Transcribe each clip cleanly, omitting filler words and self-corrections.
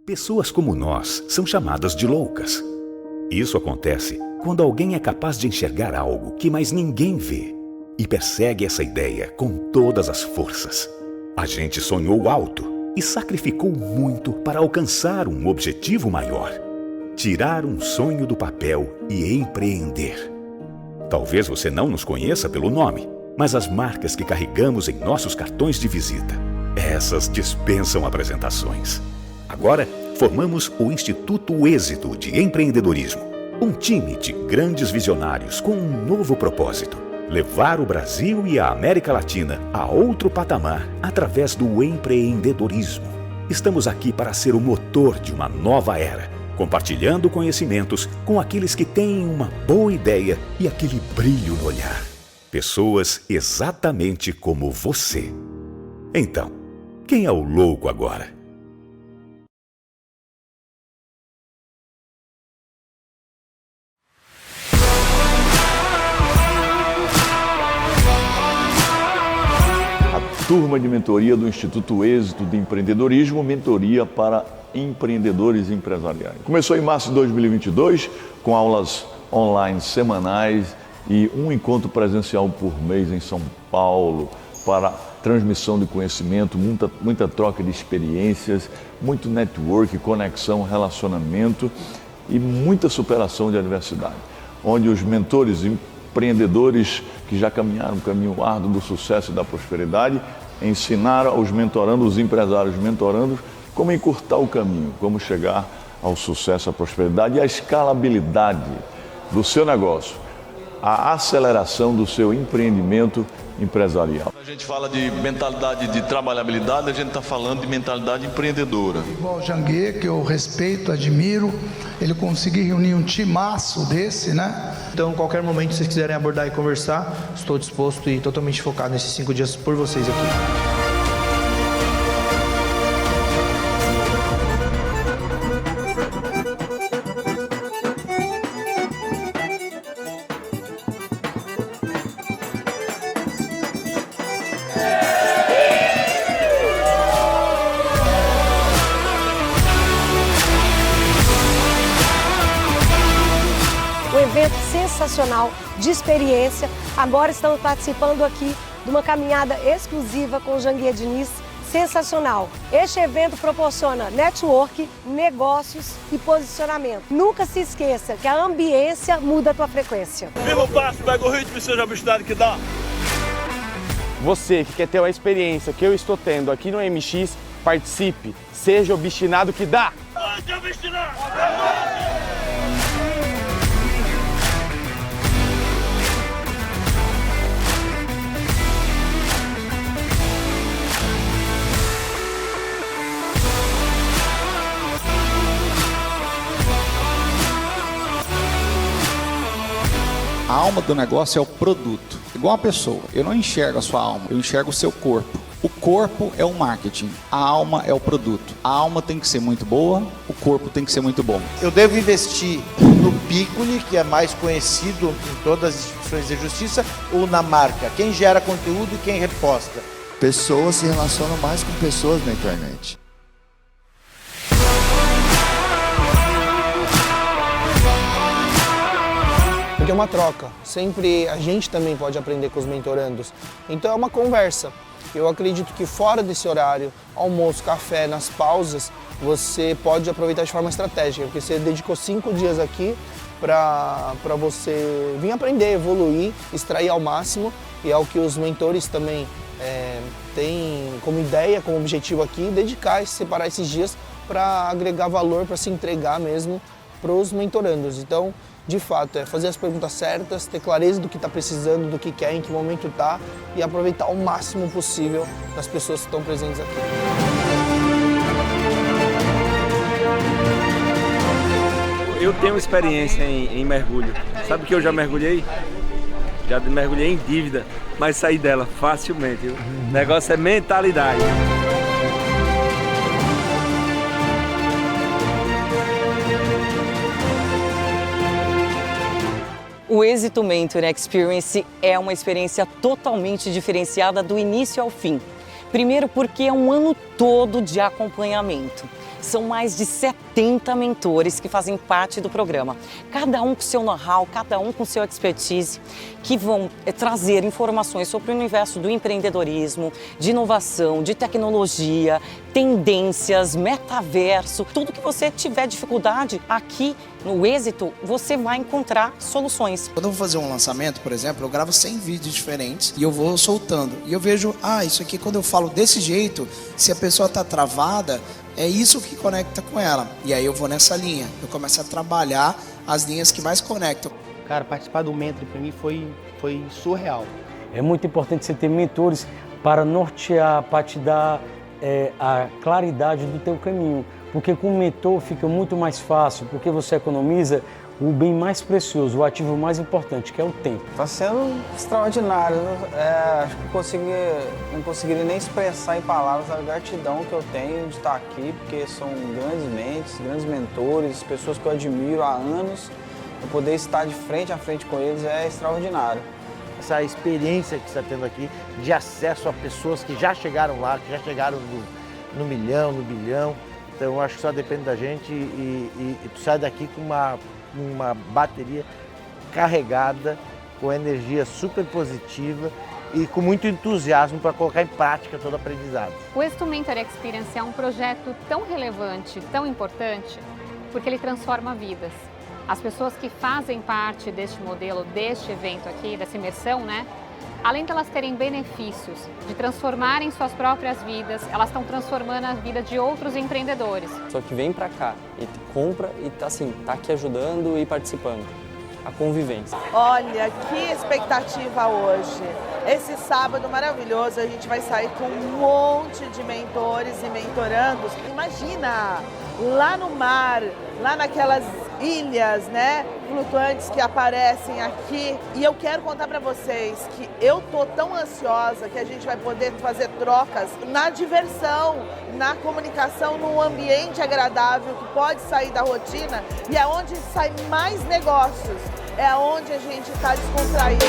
Pessoas como nós são chamadas de loucas. Isso acontece quando alguém é capaz de enxergar algo que mais ninguém vê e persegue essa ideia com todas as forças. A gente sonhou alto e sacrificou muito para alcançar um objetivo maior: tirar um sonho do papel e empreender. Talvez você não nos conheça pelo nome, mas as marcas que carregamos em nossos cartões de visita, essas dispensam apresentações. Agora, formamos o Instituto Êxito de Empreendedorismo, um time de grandes visionários com um novo propósito: levar o Brasil e a América Latina a outro patamar através do empreendedorismo. Estamos aqui para ser o motor de uma nova era, compartilhando conhecimentos com aqueles que têm uma boa ideia e aquele brilho no olhar. Pessoas exatamente como você. Então, quem é o louco agora? Turma de mentoria do Instituto Êxito de Empreendedorismo, mentoria para empreendedores empresariais. Começou em março de 2022, com aulas online semanais e um encontro presencial por mês em São Paulo, para transmissão de conhecimento, muita troca de experiências, muito network, conexão, relacionamento e muita superação de adversidade, onde os mentores empreendedores que já caminharam o caminho árduo do sucesso e da prosperidade ensinaram aos mentorandos, os empresários mentorandos, como encurtar o caminho, como chegar ao sucesso, à prosperidade e à escalabilidade do seu negócio, a aceleração do seu empreendimento empresarial. A gente fala de mentalidade de trabalhabilidade, a gente está falando de mentalidade empreendedora. Igual o Janguê, que eu respeito, admiro, ele conseguir reunir um timaço desse, né? Então, qualquer momento que vocês quiserem abordar e conversar, estou disposto e totalmente focado nesses 5 dias por vocês aqui. Um evento sensacional, de experiência. Agora estamos participando aqui de uma caminhada exclusiva com o Janguê Diniz, sensacional. Este evento proporciona network, negócios e posicionamento. Nunca se esqueça que a ambiência muda a tua frequência. Viva o passo, pega o ritmo e seja a velocidade que dá. Você que quer ter a experiência que eu estou tendo aqui no MX, participe, seja obstinado que dá. Onde é obstinado? A alma do negócio é o produto, igual a pessoa. Eu não enxergo a sua alma, eu enxergo o seu corpo. O corpo é o marketing, a alma é o produto. A alma tem que ser muito boa, o corpo tem que ser muito bom. Eu devo investir no Piccoli, que é mais conhecido em todas as instituições de justiça, ou na marca? Quem gera conteúdo e quem reposta? Pessoas se relacionam mais com pessoas na internet. Porque é uma troca, sempre a gente também pode aprender com os mentorandos. Então é uma conversa. Eu acredito que fora desse horário, almoço, café, nas pausas, você pode aproveitar de forma estratégica, porque você dedicou 5 dias aqui para você vir aprender, evoluir, extrair ao máximo, e é o que os mentores também têm como ideia, como objetivo aqui, dedicar e separar esses dias para agregar valor, para se entregar mesmo para os mentorandos. Então, de fato, é fazer as perguntas certas, ter clareza do que está precisando, do que quer, em que momento está e aproveitar o máximo possível das pessoas que estão presentes aqui. Eu tenho experiência em mergulho. Sabe que eu já mergulhei? Já mergulhei em dívida, mas saí dela facilmente. O negócio é mentalidade. O Êxito Mentor Experience é uma experiência totalmente diferenciada do início ao fim. Primeiro porque é um ano todo de acompanhamento. São mais de 70 mentores que fazem parte do programa. Cada um com seu know-how, cada um com seu expertise, que vão trazer informações sobre o universo do empreendedorismo, de inovação, de tecnologia, tendências, metaverso, tudo que você tiver dificuldade aqui no Êxito, você vai encontrar soluções. Quando eu vou fazer um lançamento, por exemplo, eu gravo 100 vídeos diferentes e eu vou soltando. E eu vejo, isso aqui quando eu falo desse jeito, se a pessoa está travada, é isso que conecta com ela. E aí eu vou nessa linha, eu começo a trabalhar as linhas que mais conectam. Cara, participar do Mentor para mim foi surreal. É muito importante você ter mentores para nortear, para te dar a claridade do teu caminho. Porque com o mentor fica muito mais fácil, porque você economiza o bem mais precioso, o ativo mais importante, que é o tempo. Está sendo extraordinário. Acho que não conseguiria nem expressar em palavras a gratidão que eu tenho de estar aqui, porque são grandes mentes, grandes mentores, pessoas que eu admiro há anos. Eu poder estar de frente a frente com eles é extraordinário. Essa experiência que você está tendo aqui de acesso a pessoas que já chegaram lá, que já chegaram no milhão, no bilhão. Então eu acho que só depende da gente e tu sai daqui com uma bateria carregada, com energia super positiva e com muito entusiasmo para colocar em prática todo o aprendizado. O Êxito Mentor Experience é um projeto tão relevante, tão importante, porque ele transforma vidas. As pessoas que fazem parte deste modelo, deste evento aqui, dessa imersão, né? Além de elas terem benefícios, de transformarem suas próprias vidas, elas estão transformando a vida de outros empreendedores. Só que vem pra cá e compra e tá aqui ajudando e participando. A convivência. Olha, que expectativa hoje. Esse sábado maravilhoso, a gente vai sair com um monte de mentores e mentorandos. Imagina, lá no mar, lá naquelas ilhas, né, flutuantes que aparecem aqui. E eu quero contar para vocês que eu tô tão ansiosa que a gente vai poder fazer trocas na diversão, na comunicação, num ambiente agradável que pode sair da rotina e é onde sai mais negócios, é onde a gente está descontraído.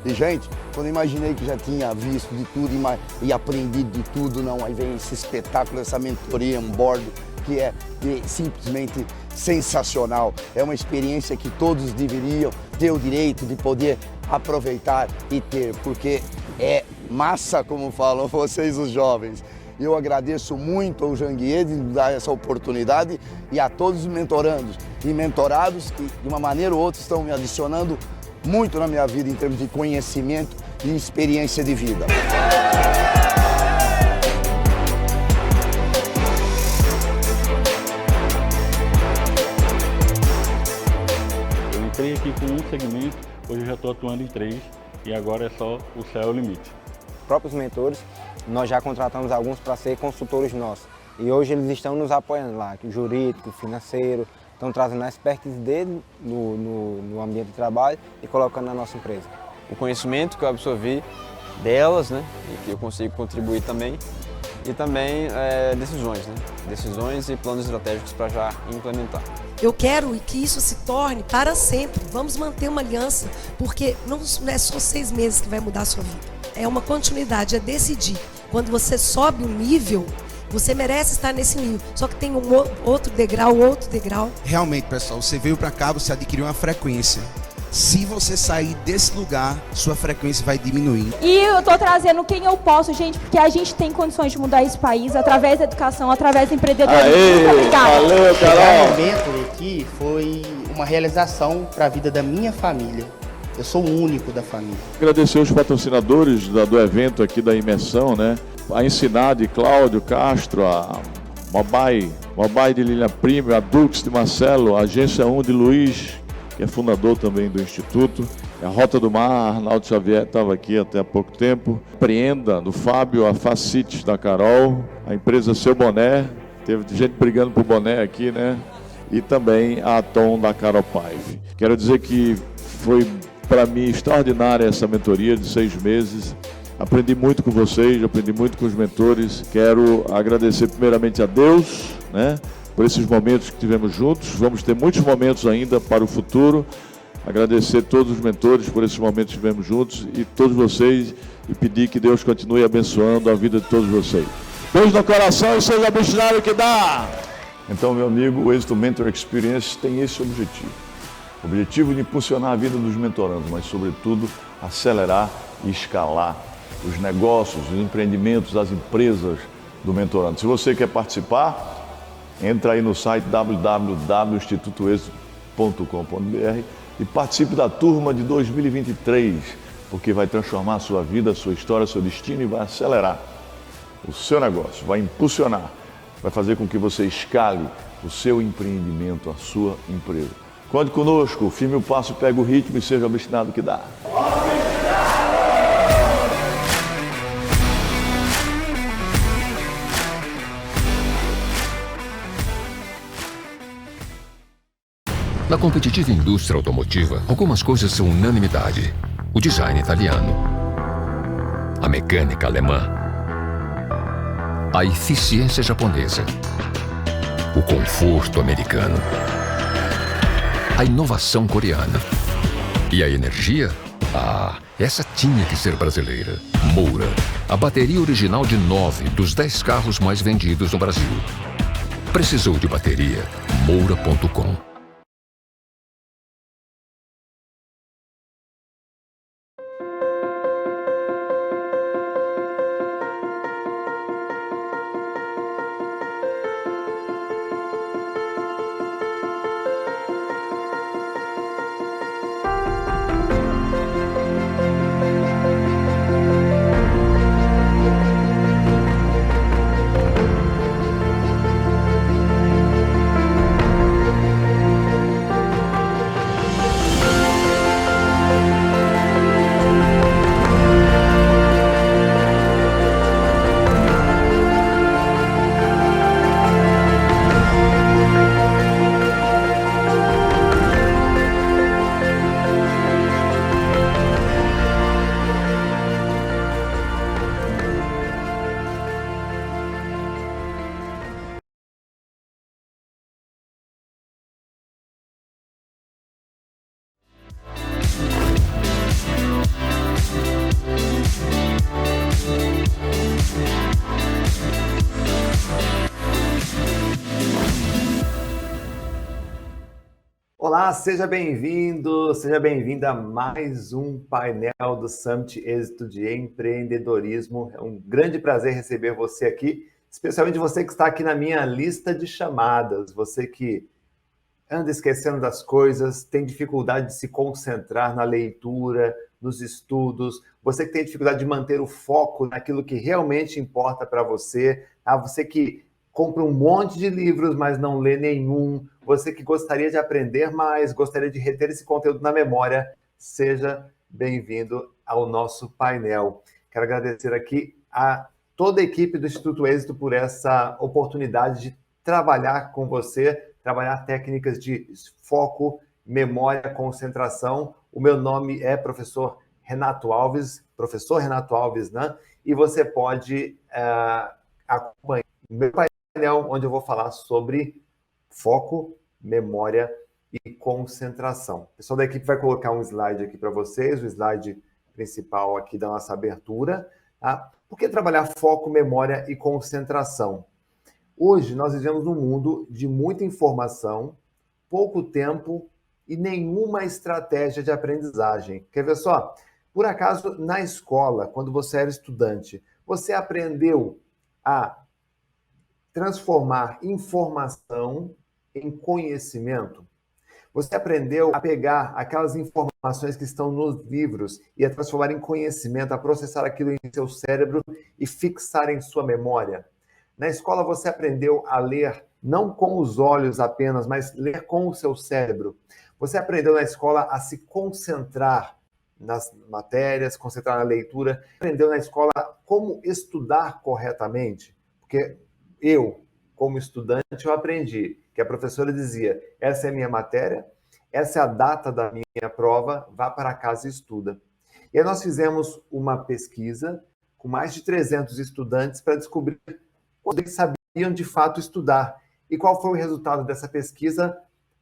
E, gente, quando eu imaginei que já tinha visto de tudo e aprendido de tudo, não, aí vem esse espetáculo, essa mentoria on board, que é simplesmente sensacional. É uma experiência que todos deveriam ter o direito de poder aproveitar e ter, porque é massa, como falam vocês, os jovens. Eu agradeço muito ao Janguier de dar essa oportunidade e a todos os mentorandos e mentorados que, de uma maneira ou outra, estão me adicionando muito na minha vida em termos de conhecimento e experiência de vida. Eu entrei aqui com um segmento, hoje eu já estou atuando em 3 e agora é só o céu é o limite. Próprios mentores, nós já contratamos alguns para ser consultores nossos e hoje eles estão nos apoiando lá, jurídico, financeiro, estão trazendo a expertise dele no ambiente de trabalho e colocando na nossa empresa. O conhecimento que eu absorvi delas, né, e que eu consigo contribuir também, e também decisões, né, decisões e planos estratégicos para já implementar. Eu quero que isso se torne para sempre. Vamos manter uma aliança, porque não é só 6 meses que vai mudar a sua vida. É uma continuidade, é decidir. Quando você sobe um nível, você merece estar nesse nível, só que tem outro degrau. Realmente, pessoal, você veio para cá, você adquiriu uma frequência. Se você sair desse lugar, sua frequência vai diminuir. E eu tô trazendo quem eu posso, gente, porque a gente tem condições de mudar esse país através da educação, através do empreendedorismo. Muito obrigada. Valeu, Carol! O evento aqui foi uma realização para a vida da minha família. Eu sou o único da família. Agradecer os patrocinadores do evento aqui da imersão, né? A Ensinar de Cláudio Castro, a Mobai de Lilian Prime, a Dux de Marcelo, a Agência 1 de Luiz, que é fundador também do Instituto, a Rota do Mar, Arnaldo Xavier estava aqui até há pouco tempo, Preenda do Fábio, a Facites da Carol, a empresa Seu Boné, teve gente brigando por boné aqui, né? E também a Atom da Carol Paive. Quero dizer que foi para mim extraordinária essa mentoria de 6 meses. Aprendi muito com vocês, aprendi muito com os mentores. Quero agradecer primeiramente a Deus, né, por esses momentos que tivemos juntos. Vamos ter muitos momentos ainda para o futuro. agradecer todos os mentores por esses momentos que estivemos juntos e todos vocês e pedir que Deus continue abençoando a vida de todos vocês. Beijo no coração e seja obstinado que dá! Então, meu amigo, o Êxito Mentor Experience tem esse objetivo. O objetivo de impulsionar a vida dos mentorandos, mas, sobretudo, acelerar e escalar os negócios, os empreendimentos, as empresas do mentorando. Se você quer participar, entra aí no site www.institutoexito.com.br e participe da turma de 2023, porque vai transformar a sua vida, a sua história, seu destino e vai acelerar o seu negócio, vai impulsionar, vai fazer com que você escale o seu empreendimento, a sua empresa. Conte conosco, firme o passo, pega o ritmo e seja obstinado que dá. Na competitiva indústria automotiva, algumas coisas são unanimidade. O design italiano, a mecânica alemã, a eficiência japonesa, o conforto americano, a inovação coreana e a energia? Ah, essa tinha que ser brasileira. Moura, a bateria original de 9 dos 10 carros mais vendidos no Brasil. Precisou de bateria? Moura.com. Olá, seja bem-vindo, seja bem-vinda a mais um painel do Summit Êxito de Empreendedorismo. É um grande prazer receber você aqui, especialmente você que está aqui na minha lista de chamadas, você que anda esquecendo das coisas, tem dificuldade de se concentrar na leitura, nos estudos, você que tem dificuldade de manter o foco naquilo que realmente importa para você, você que compra um monte de livros, mas não lê nenhum, você que gostaria de aprender mais, gostaria de reter esse conteúdo na memória, seja bem-vindo ao nosso painel. Quero agradecer aqui a toda a equipe do Instituto Êxito por essa oportunidade de trabalhar com você, trabalhar técnicas de foco, memória, concentração. O meu nome é professor Renato Alves, né? E você pode acompanhar o meu painel, onde eu vou falar sobre foco, memória e concentração. O pessoal da equipe vai colocar um slide aqui para vocês, o slide principal aqui da nossa abertura. Tá? Por que trabalhar foco, memória e concentração? Hoje nós vivemos num mundo de muita informação, pouco tempo e nenhuma estratégia de aprendizagem. Quer ver só? Por acaso, na escola, quando você era estudante, você aprendeu a transformar informação em conhecimento? Você aprendeu a pegar aquelas informações que estão nos livros e a transformar em conhecimento, a processar aquilo em seu cérebro e fixar em sua memória? Na escola você aprendeu a ler não com os olhos apenas, mas ler com o seu cérebro. Você aprendeu na escola a se concentrar nas matérias, concentrar na leitura. Aprendeu na escola como estudar corretamente. Porque eu, como estudante, eu aprendi que a professora dizia: essa é a minha matéria, essa é a data da minha prova, vá para casa e estuda. E aí nós fizemos uma pesquisa com mais de 300 estudantes para descobrir quando eles sabiam de fato estudar. E qual foi o resultado dessa pesquisa?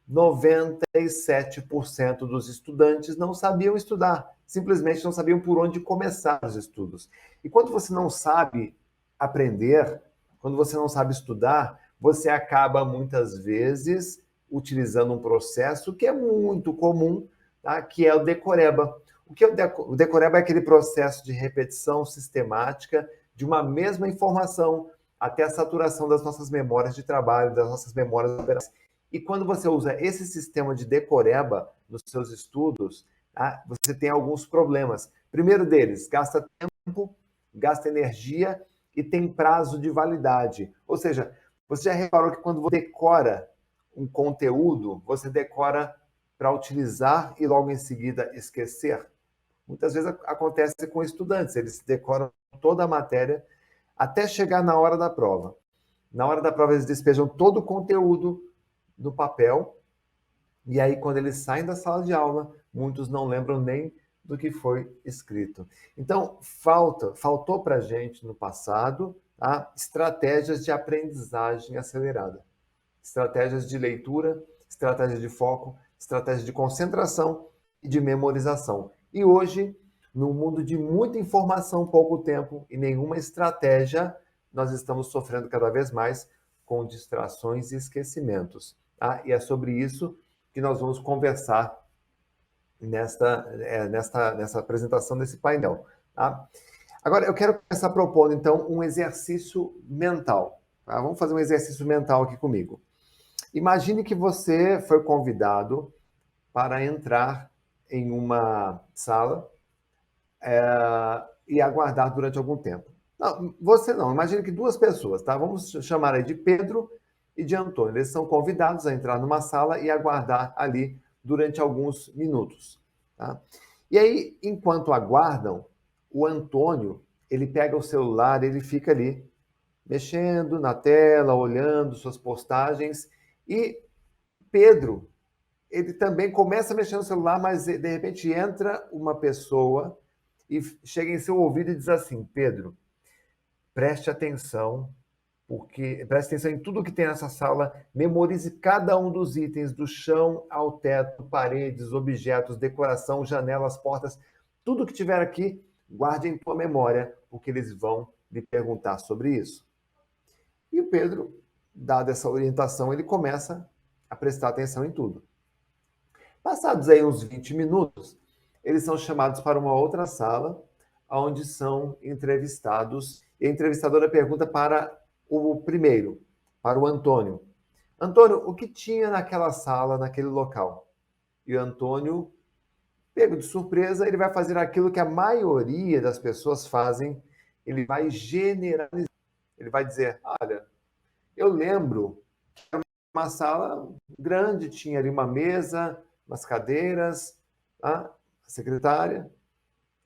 97% dos estudantes não sabiam estudar, simplesmente não sabiam por onde começar os estudos. E quando você não sabe aprender, quando você não sabe estudar, você acaba muitas vezes utilizando um processo que é muito comum, tá? Que é o decoreba. O que é o decoreba? É aquele processo de repetição sistemática de uma mesma informação até a saturação das nossas memórias de trabalho, das nossas memórias operacionais. E quando você usa esse sistema de decoreba nos seus estudos, tá? Você tem alguns problemas. Primeiro deles, gasta tempo, gasta energia e tem prazo de validade. Ou seja, você já reparou que quando você decora um conteúdo, você decora para utilizar e logo em seguida esquecer? Muitas vezes acontece com estudantes, eles decoram toda a matéria até chegar na hora da prova. Na hora da prova, eles despejam todo o conteúdo no papel, e aí, quando eles saem da sala de aula, muitos não lembram nem do que foi escrito. Então, faltou para a gente, no passado, tá? Estratégias de aprendizagem acelerada. Estratégias de leitura, estratégia de foco, estratégia de concentração e de memorização. E hoje, no mundo de muita informação, pouco tempo e nenhuma estratégia, nós estamos sofrendo cada vez mais com distrações e esquecimentos. Tá? E é sobre isso que nós vamos conversar nessa apresentação desse painel. Tá? Agora, eu quero começar propondo, então, um exercício mental. Tá? Vamos fazer um exercício mental aqui comigo. Imagine que você foi convidado para entrar em uma sala e aguardar durante algum tempo. Não, você não. Imagine que duas pessoas, tá? Vamos chamar aí de Pedro e de Antônio. Eles são convidados a entrar numa sala e aguardar ali durante alguns minutos. Tá? E aí, enquanto aguardam, o Antônio, ele pega o celular, ele fica ali, mexendo na tela, olhando suas postagens, e Pedro, ele também começa a mexer no celular, mas de repente entra uma pessoa e chega em seu ouvido e diz assim: Pedro, preste atenção em tudo que tem nessa sala, memorize cada um dos itens, do chão ao teto, paredes, objetos, decoração, janelas, portas, tudo que tiver aqui, guarde em tua memória, porque eles vão lhe perguntar sobre isso. E o Pedro, dada essa orientação, ele começa a prestar atenção em tudo. Passados aí uns 20 minutos, eles são chamados para uma outra sala, onde são entrevistados, e a entrevistadora pergunta para o primeiro, para o Antônio: Antônio, o que tinha naquela sala, naquele local? E o Antônio, pego de surpresa, ele vai fazer aquilo que a maioria das pessoas fazem, ele vai generalizar. Ele vai dizer: olha, eu lembro que era uma sala grande, tinha ali uma mesa, umas cadeiras, tá? A secretária.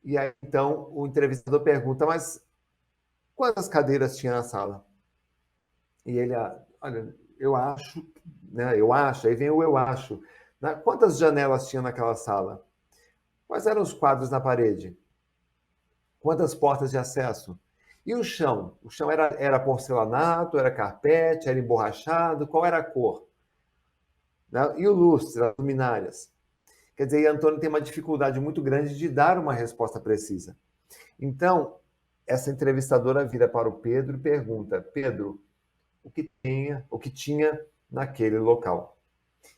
E aí, então, o entrevistador pergunta: mas quantas cadeiras tinha na sala? E ele, olha, eu acho, né? Eu acho, aí vem o eu acho. Né? Quantas janelas tinha naquela sala? Quais eram os quadros na parede? Quantas portas de acesso? E o chão? O chão era porcelanato, era carpete, era emborrachado? Qual era a cor? Né? E o lustre, as luminárias? Quer dizer, Antônio tem uma dificuldade muito grande de dar uma resposta precisa. Então, essa entrevistadora vira para o Pedro e pergunta: Pedro, o que tinha naquele local?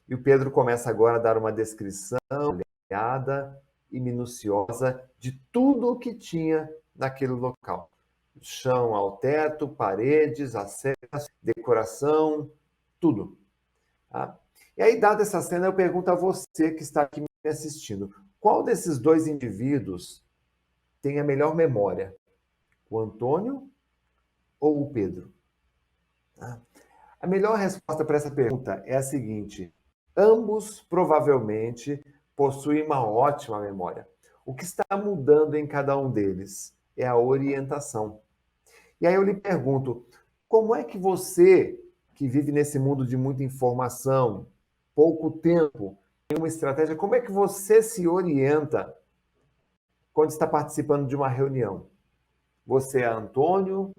E o Pedro começa agora a dar uma descrição detalhada e minuciosa de tudo o que tinha naquele local. Do chão ao teto, paredes, acesso, decoração, tudo. Tá? E aí, dada essa cena, eu pergunto a você que está aqui me assistindo: qual desses dois indivíduos tem a melhor memória? O Antônio ou o Pedro? Tá? A melhor resposta para essa pergunta é a seguinte: ambos provavelmente possuem uma ótima memória. O que está mudando em cada um deles é a orientação. E aí eu lhe pergunto: como é que você, que vive nesse mundo de muita informação, pouco tempo, tem uma estratégia, como é que você se orienta quando está participando de uma reunião? Você é Antônio,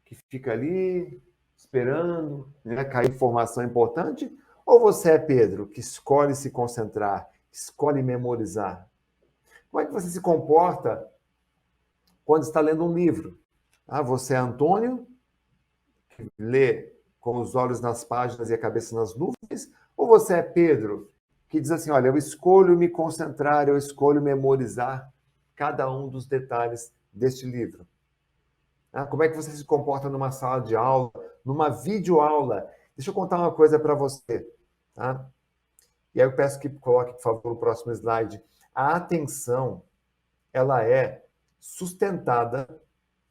que fica ali esperando, né, cair informação importante? Ou você é Pedro, que escolhe se concentrar, escolhe memorizar? Como é que você se comporta quando está lendo um livro? Você é Antônio, que lê com os olhos nas páginas e a cabeça nas nuvens? Ou você é Pedro, que diz assim, olha, eu escolho me concentrar, eu escolho memorizar cada um dos detalhes deste livro? Como é que você se comporta numa sala de aula, numa videoaula? Deixa eu contar uma coisa para você. Tá? E aí eu peço que coloque, por favor, o próximo slide. A atenção, ela é sustentada,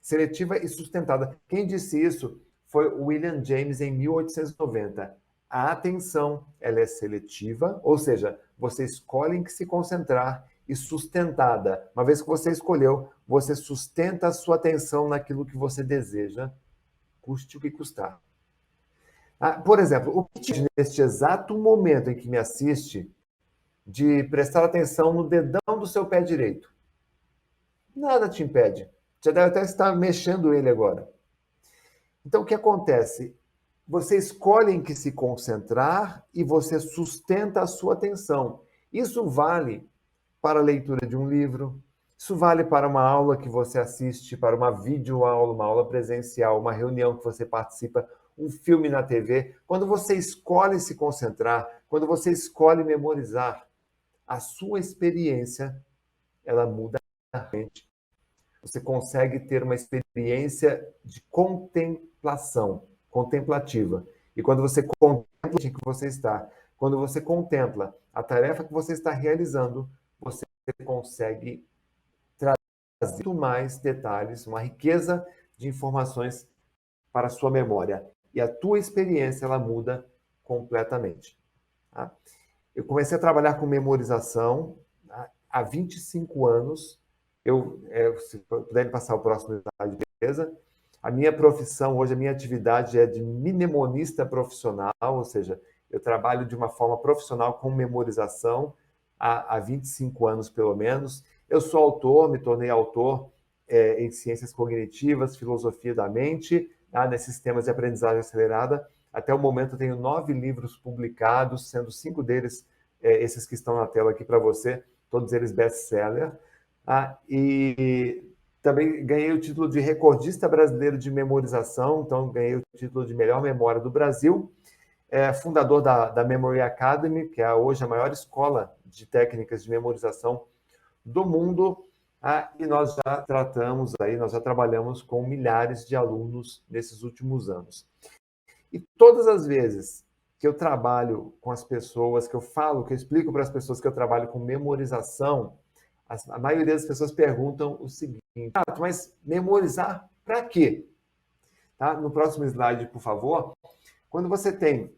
seletiva e sustentada. Quem disse isso foi William James em 1890. A atenção, ela é seletiva, ou seja, você escolhe em que se concentrar, e sustentada. Uma vez que você escolheu, você sustenta a sua atenção naquilo que você deseja, custe o que custar. Por exemplo, o que te impede neste exato momento em que me assiste de prestar atenção no dedão do seu pé direito? Nada te impede. Já deve até estar mexendo ele agora. Então, o que acontece? Você escolhe em que se concentrar e você sustenta a sua atenção. Isso vale para a leitura de um livro, isso vale para uma aula que você assiste, para uma videoaula, uma aula presencial, uma reunião que você participa, um filme na TV. Quando você escolhe se concentrar, quando você escolhe memorizar, a sua experiência, ela muda realmente. Você consegue ter uma experiência de contemplação, contemplativa. E quando você contempla em que você está, quando você contempla a tarefa que você está realizando, você consegue trazer muito mais detalhes, uma riqueza de informações para a sua memória. E a tua experiência, ela muda completamente. Tá? Eu comecei a trabalhar com memorização há 25 anos. Se puder passar o próximo slide, beleza? A minha profissão hoje, a minha atividade é de mnemonista profissional, ou seja, eu trabalho de uma forma profissional com memorização há 25 anos, pelo menos. Eu sou autor, me tornei autor em ciências cognitivas, filosofia da mente, nesses temas de aprendizagem acelerada. Até o momento, eu tenho 9 livros publicados, sendo 5 deles esses que estão na tela aqui para você, todos eles best-seller. E também ganhei o título de recordista brasileiro de memorização, então ganhei o título de melhor memória do Brasil. Fundador da Memory Academy, que é hoje a maior escola de técnicas de memorização do mundo, e nós já trabalhamos com milhares de alunos nesses últimos anos. E todas as vezes que eu trabalho com as pessoas, que eu explico para as pessoas que eu trabalho com memorização, a maioria das pessoas perguntam o seguinte, mas memorizar para quê? Tá? No próximo slide, por favor. Quando você tem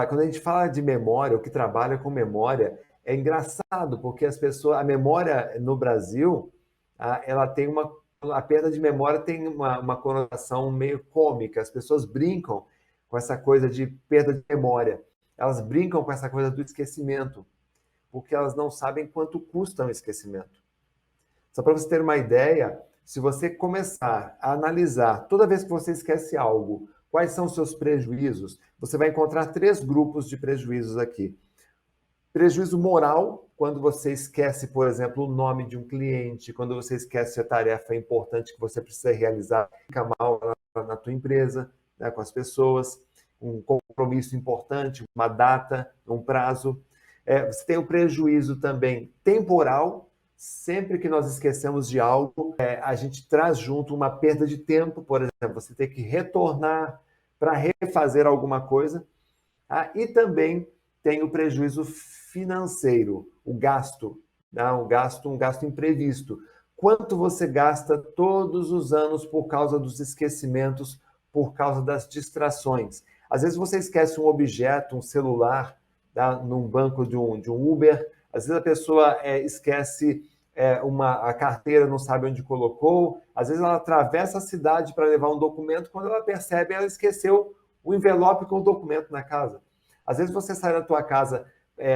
quando a gente fala de memória, o que trabalha com memória, é engraçado, porque a memória no Brasil, ela tem a perda de memória tem uma conotação meio cômica. As pessoas brincam com essa coisa de perda de memória. Elas brincam com essa coisa do esquecimento, porque elas não sabem quanto custa um esquecimento. Só para você ter uma ideia, se você começar a analisar, toda vez que você esquece algo, quais são os seus prejuízos, você vai encontrar 3 grupos de prejuízos aqui. Prejuízo moral, quando você esquece, por exemplo, o nome de um cliente, quando você esquece a tarefa importante que você precisa realizar, fica mal na tua empresa, né, com as pessoas, um compromisso importante, uma data, um prazo. Você tem o prejuízo também temporal. Sempre que nós esquecemos de algo, a gente traz junto uma perda de tempo, por exemplo, você tem que retornar para refazer alguma coisa. E também tem o prejuízo financeiro, o gasto, né? um gasto imprevisto. Quanto você gasta todos os anos por causa dos esquecimentos, por causa das distrações? Às vezes você esquece um objeto, um celular, num banco de um Uber. Às vezes a pessoa esquece a carteira, não sabe onde colocou. Às vezes ela atravessa a cidade para levar um documento, quando ela percebe, ela esqueceu o envelope com o documento na casa. Às vezes você sai da tua casa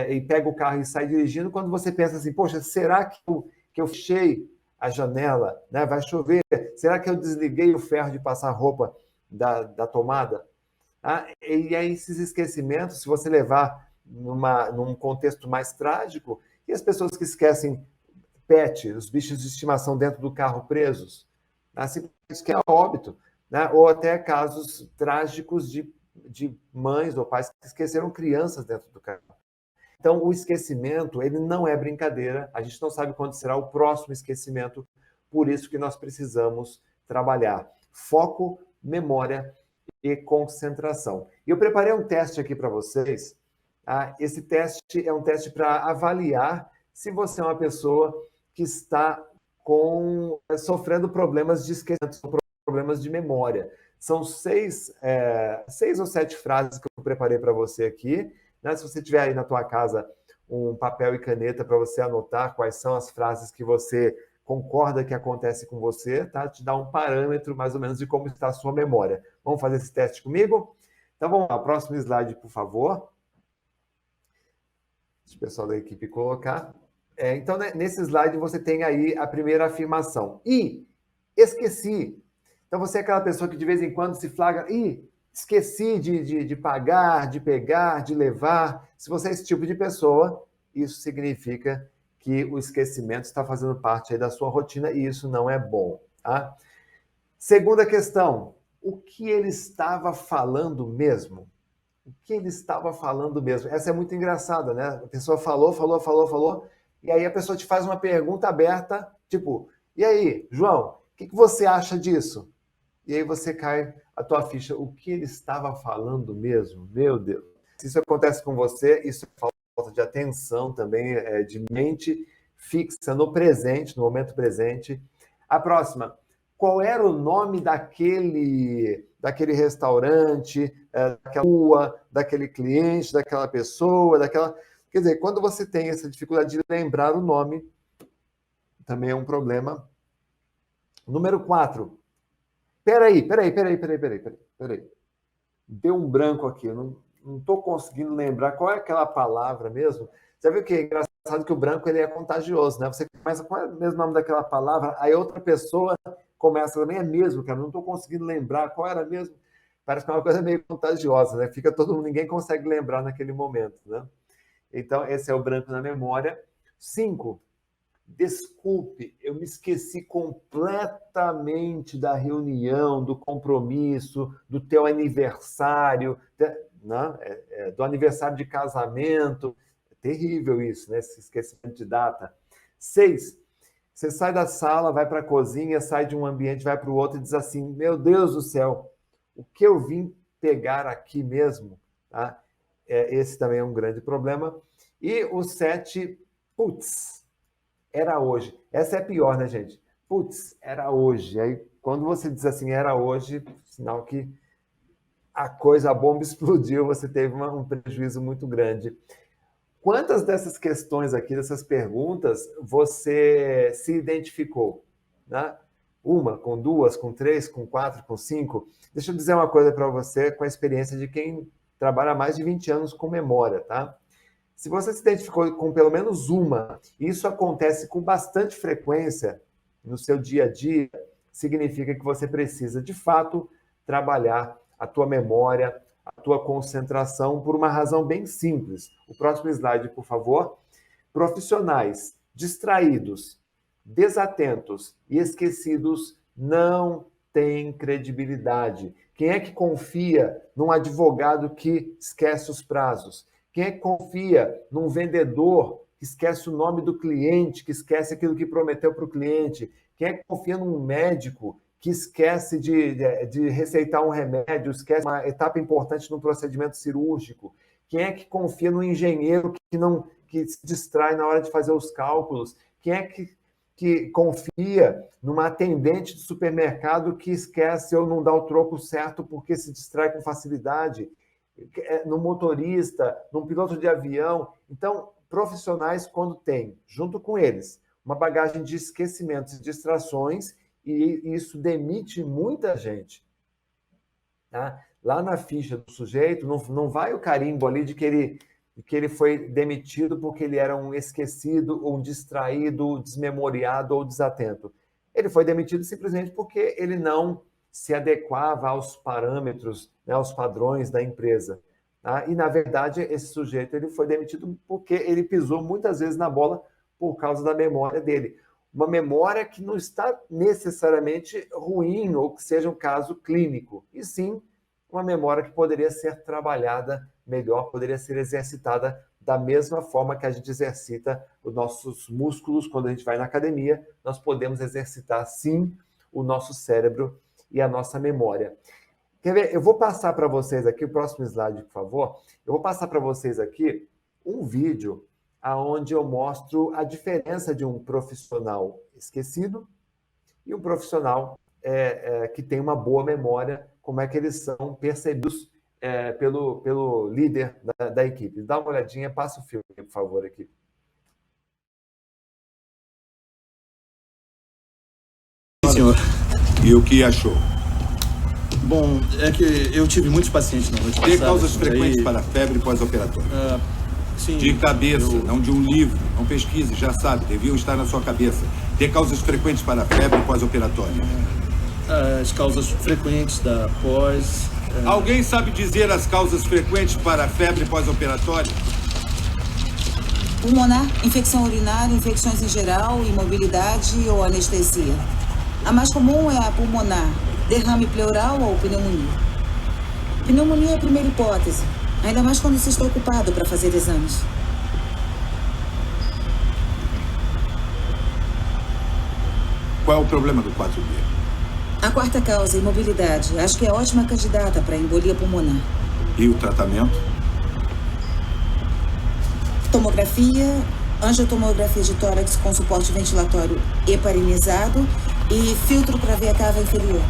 e pega o carro e sai dirigindo, quando você pensa assim, poxa, será que eu fechei a janela? Né? Vai chover? Será que eu desliguei o ferro de passar roupa da tomada? Tá? E aí esses esquecimentos, se você levar num contexto mais trágico, e as pessoas que esquecem pet, os bichos de estimação dentro do carro presos, tá? Simplesmente que é óbito, né? Ou até casos trágicos de mães ou pais que esqueceram crianças dentro do carro. Então, o esquecimento, ele não é brincadeira, a gente não sabe quando será o próximo esquecimento, por isso que nós precisamos trabalhar foco, memória e concentração. E eu preparei um teste aqui para vocês. Tá? Esse teste é um teste para avaliar se você é uma pessoa que está sofrendo problemas de esquecimento, problemas de memória. São 6 ou 7 frases que eu preparei para você aqui. Né? Se você tiver aí na tua casa um papel e caneta para você anotar quais são as frases que você concorda que acontece com você, tá? Te dá um parâmetro mais ou menos de como está a sua memória. Vamos fazer esse teste comigo? Então vamos lá, próximo slide, por favor. Deixa o pessoal da equipe colocar. Então, nesse slide você tem aí a primeira afirmação. Esqueci. Então você é aquela pessoa que de vez em quando se flagra, esqueci de pagar, de pegar, de levar. Se você é esse tipo de pessoa, isso significa que o esquecimento está fazendo parte aí da sua rotina e isso não é bom. Tá? Segunda questão, o que ele estava falando mesmo? O que ele estava falando mesmo? Essa é muito engraçada, né? A pessoa falou, e aí a pessoa te faz uma pergunta aberta, tipo, e aí, João, o que você acha disso? E aí você cai a tua ficha, o que ele estava falando mesmo? Meu Deus. Se isso acontece com você, isso é falta de atenção também, de mente fixa no presente, no momento presente. A próxima, qual era o nome daquele restaurante, daquela rua, daquele cliente, daquela pessoa, daquela... Quer dizer, quando você tem essa dificuldade de lembrar o nome, também é um problema. Número 4. Peraí. Deu um branco aqui, eu não estou conseguindo lembrar qual é aquela palavra mesmo. Você viu que é engraçado que o branco ele é contagioso, né? Você começa com o mesmo nome daquela palavra, aí outra pessoa começa também, é mesmo, cara, não estou conseguindo lembrar qual era mesmo. Parece que é uma coisa meio contagiosa, né? Fica todo mundo, ninguém consegue lembrar naquele momento, né? Então, esse é o branco na memória. 5. Desculpe, eu me esqueci completamente da reunião, do compromisso, do teu aniversário, né? Do aniversário de casamento. É terrível isso, né? Esse esquecimento de data. 6. Você sai da sala, vai para a cozinha, sai de um ambiente, vai para o outro e diz assim, meu Deus do céu, o que eu vim pegar aqui mesmo? Tá? Esse também é um grande problema. E o 7, putz, era hoje. Essa é pior, né, gente? Putz, era hoje. Aí, quando você diz assim, era hoje, sinal que a bomba explodiu, você teve um prejuízo muito grande. Quantas dessas questões aqui, dessas perguntas, você se identificou? Né? 1, com 2, com 3, com 4, com 5? Deixa eu dizer uma coisa para você com a experiência de quem trabalha há mais de 20 anos com memória, tá? Se você se identificou com pelo menos uma, e isso acontece com bastante frequência no seu dia a dia, significa que você precisa, de fato, trabalhar a tua memória, a tua concentração, por uma razão bem simples. O próximo slide, por favor. Profissionais distraídos, desatentos e esquecidos não têm credibilidade. Quem é que confia num advogado que esquece os prazos? Quem é que confia num vendedor que esquece o nome do cliente, que esquece aquilo que prometeu para o cliente? Quem é que confia num médico que esquece de receitar um remédio, esquece uma etapa importante no procedimento cirúrgico? Quem é que confia no engenheiro que se distrai na hora de fazer os cálculos? Quem é que confia numa atendente de supermercado que esquece ou não dá o troco certo porque se distrai com facilidade? No motorista, num piloto de avião? Então, profissionais, quando têm, junto com eles, uma bagagem de esquecimentos e distrações, e isso demite muita gente. Tá? Lá na ficha do sujeito, não vai o carimbo ali de que ele foi demitido porque ele era um esquecido, ou um distraído, desmemoriado ou desatento. Ele foi demitido simplesmente porque ele não se adequava aos parâmetros, né, aos padrões da empresa. Tá? E, na verdade, esse sujeito ele foi demitido porque ele pisou muitas vezes na bola por causa da memória dele. Uma memória que não está necessariamente ruim ou que seja um caso clínico, e sim uma memória que poderia ser trabalhada melhor, poderia ser exercitada da mesma forma que a gente exercita os nossos músculos quando a gente vai na academia. Nós podemos exercitar, sim, o nosso cérebro e a nossa memória. Quer ver? Eu vou passar para vocês aqui, o próximo slide, por favor. Eu vou passar para vocês aqui um vídeo onde eu mostro a diferença de um profissional esquecido e um profissional que tem uma boa memória, como é que eles são percebidos pelo líder da equipe. Dá uma olhadinha, passa o filme, por favor, aqui. Senhor, e o que achou? Bom, é que eu tive muitos pacientes na noite passada. Tem causas frequentes para febre pós-operatória? Sim. De cabeça, não de um livro. Não pesquise, já sabe, deviam estar na sua cabeça. Tem causas frequentes para febre pós-operatória? As causas frequentes da pós... Alguém sabe dizer as causas frequentes para febre pós-operatória? Pulmonar, infecção urinária, infecções em geral, imobilidade ou anestesia. A mais comum é a pulmonar, derrame pleural ou pneumonia. Pneumonia é a primeira hipótese, ainda mais quando se está ocupado para fazer exames. Qual é o problema do 4B? A quarta causa, imobilidade. Acho que é ótima candidata para embolia pulmonar. E o tratamento? Tomografia, angiotomografia de tórax com suporte ventilatório heparinizado e filtro para ver a cava inferior.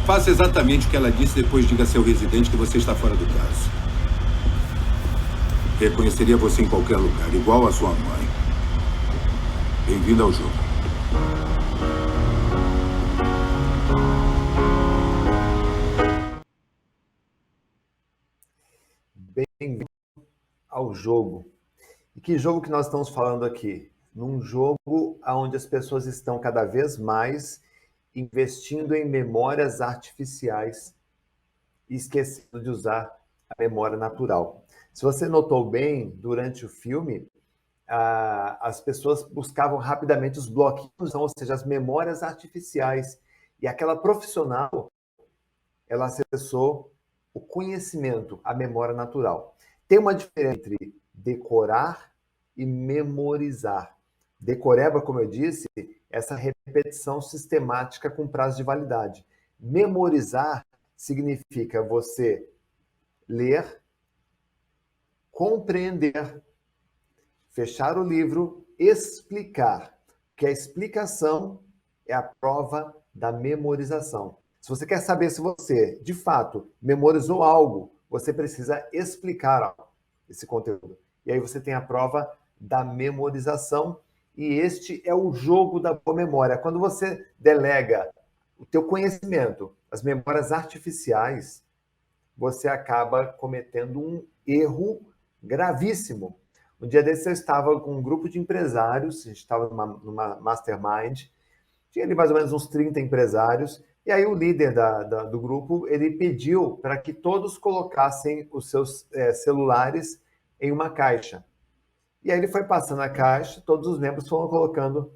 Faça exatamente o que ela disse, depois diga a seu residente que você está fora do caso. Reconheceria você em qualquer lugar, igual a sua mãe. Bem-vindo ao jogo. Bem-vindo ao jogo. E que jogo que nós estamos falando aqui? Num jogo onde as pessoas estão cada vez mais investindo em memórias artificiais e esquecendo de usar a memória natural. Se você notou bem, durante o filme, as pessoas buscavam rapidamente os bloquinhos, ou seja, as memórias artificiais. E aquela profissional, ela acessou o conhecimento, a memória natural. Tem uma diferença entre decorar e memorizar. Decoreba, como eu disse, essa repetição sistemática com prazo de validade. Memorizar significa você ler, compreender, fechar o livro, explicar. Que a explicação é a prova da memorização. Se você quer saber se você, de fato, memorizou algo, você precisa explicar esse conteúdo. E aí você tem a prova da memorização. E este é o jogo da boa memória. Quando você delega o teu conhecimento, as memórias artificiais, você acaba cometendo um erro gravíssimo. Um dia desse eu estava com um grupo de empresários, a gente estava numa mastermind, tinha ali mais ou menos uns 30 empresários, e aí o líder do grupo, ele pediu para que todos colocassem os seus celulares em uma caixa. E aí ele foi passando a caixa, todos os membros foram colocando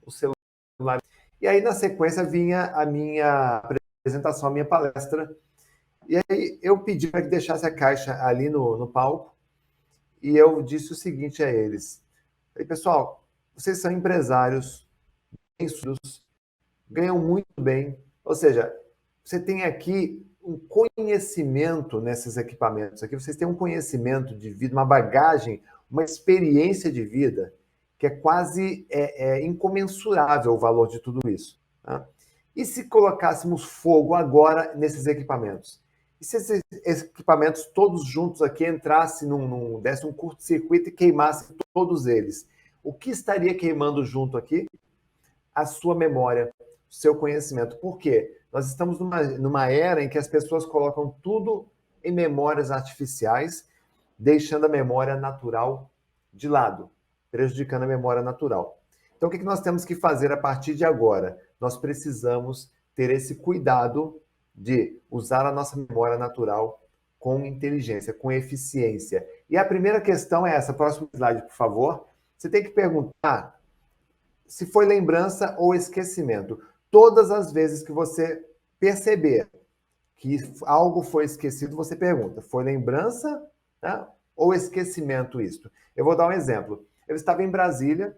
o celular. E aí, na sequência, vinha a minha apresentação, a minha palestra. E aí eu pedi para que deixasse a caixa ali no palco. E eu disse o seguinte a eles. Falei, pessoal, vocês são empresários, bem-sucedidos, ganham muito bem. Ou seja, você tem aqui um conhecimento nesses equipamentos. Aqui vocês têm um conhecimento de vida, uma bagagem, uma experiência de vida que é quase incomensurável o valor de tudo isso. Tá? E se colocássemos fogo agora nesses equipamentos? E se esses equipamentos todos juntos aqui entrassem desse um curto-circuito e queimassem todos eles? O que estaria queimando junto aqui? A sua memória, o seu conhecimento. Por quê? Nós estamos numa era em que as pessoas colocam tudo em memórias artificiais, deixando a memória natural de lado, prejudicando a memória natural. Então, o que nós temos que fazer a partir de agora? Nós precisamos ter esse cuidado de usar a nossa memória natural com inteligência, com eficiência. E a primeira questão é essa, próximo slide, por favor. Você tem que perguntar se foi lembrança ou esquecimento. Todas as vezes que você perceber que algo foi esquecido, você pergunta, foi lembrança, né, ou esquecimento isto? Eu vou dar um exemplo. Eu estava em Brasília,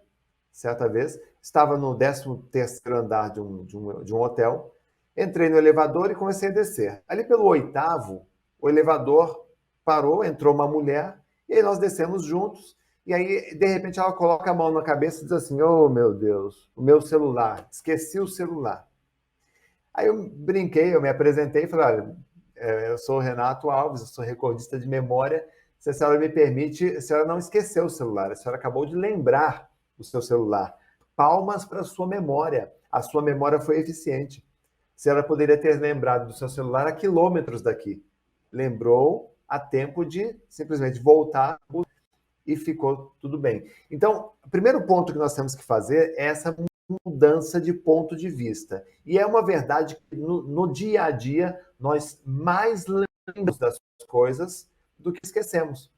certa vez, estava no 13º andar de um hotel, entrei no elevador e comecei a descer. Ali pelo 8º, o elevador parou, entrou uma mulher, e aí nós descemos juntos, e aí, de repente, ela coloca a mão na cabeça e diz assim, oh, meu Deus, o meu celular, esqueci o celular. Aí eu brinquei, eu me apresentei e falei, olha, eu sou o Renato Alves, eu sou recordista de memória, se a senhora me permite, a senhora não esqueceu o celular, a senhora acabou de lembrar o seu celular. Palmas para a sua memória foi eficiente. A senhora poderia ter lembrado do seu celular a quilômetros daqui. Lembrou a tempo de simplesmente voltar e ficou tudo bem. Então, o primeiro ponto que nós temos que fazer é essa mudança de ponto de vista. E é uma verdade que no dia a dia nós mais lembramos das coisas do que esquecemos.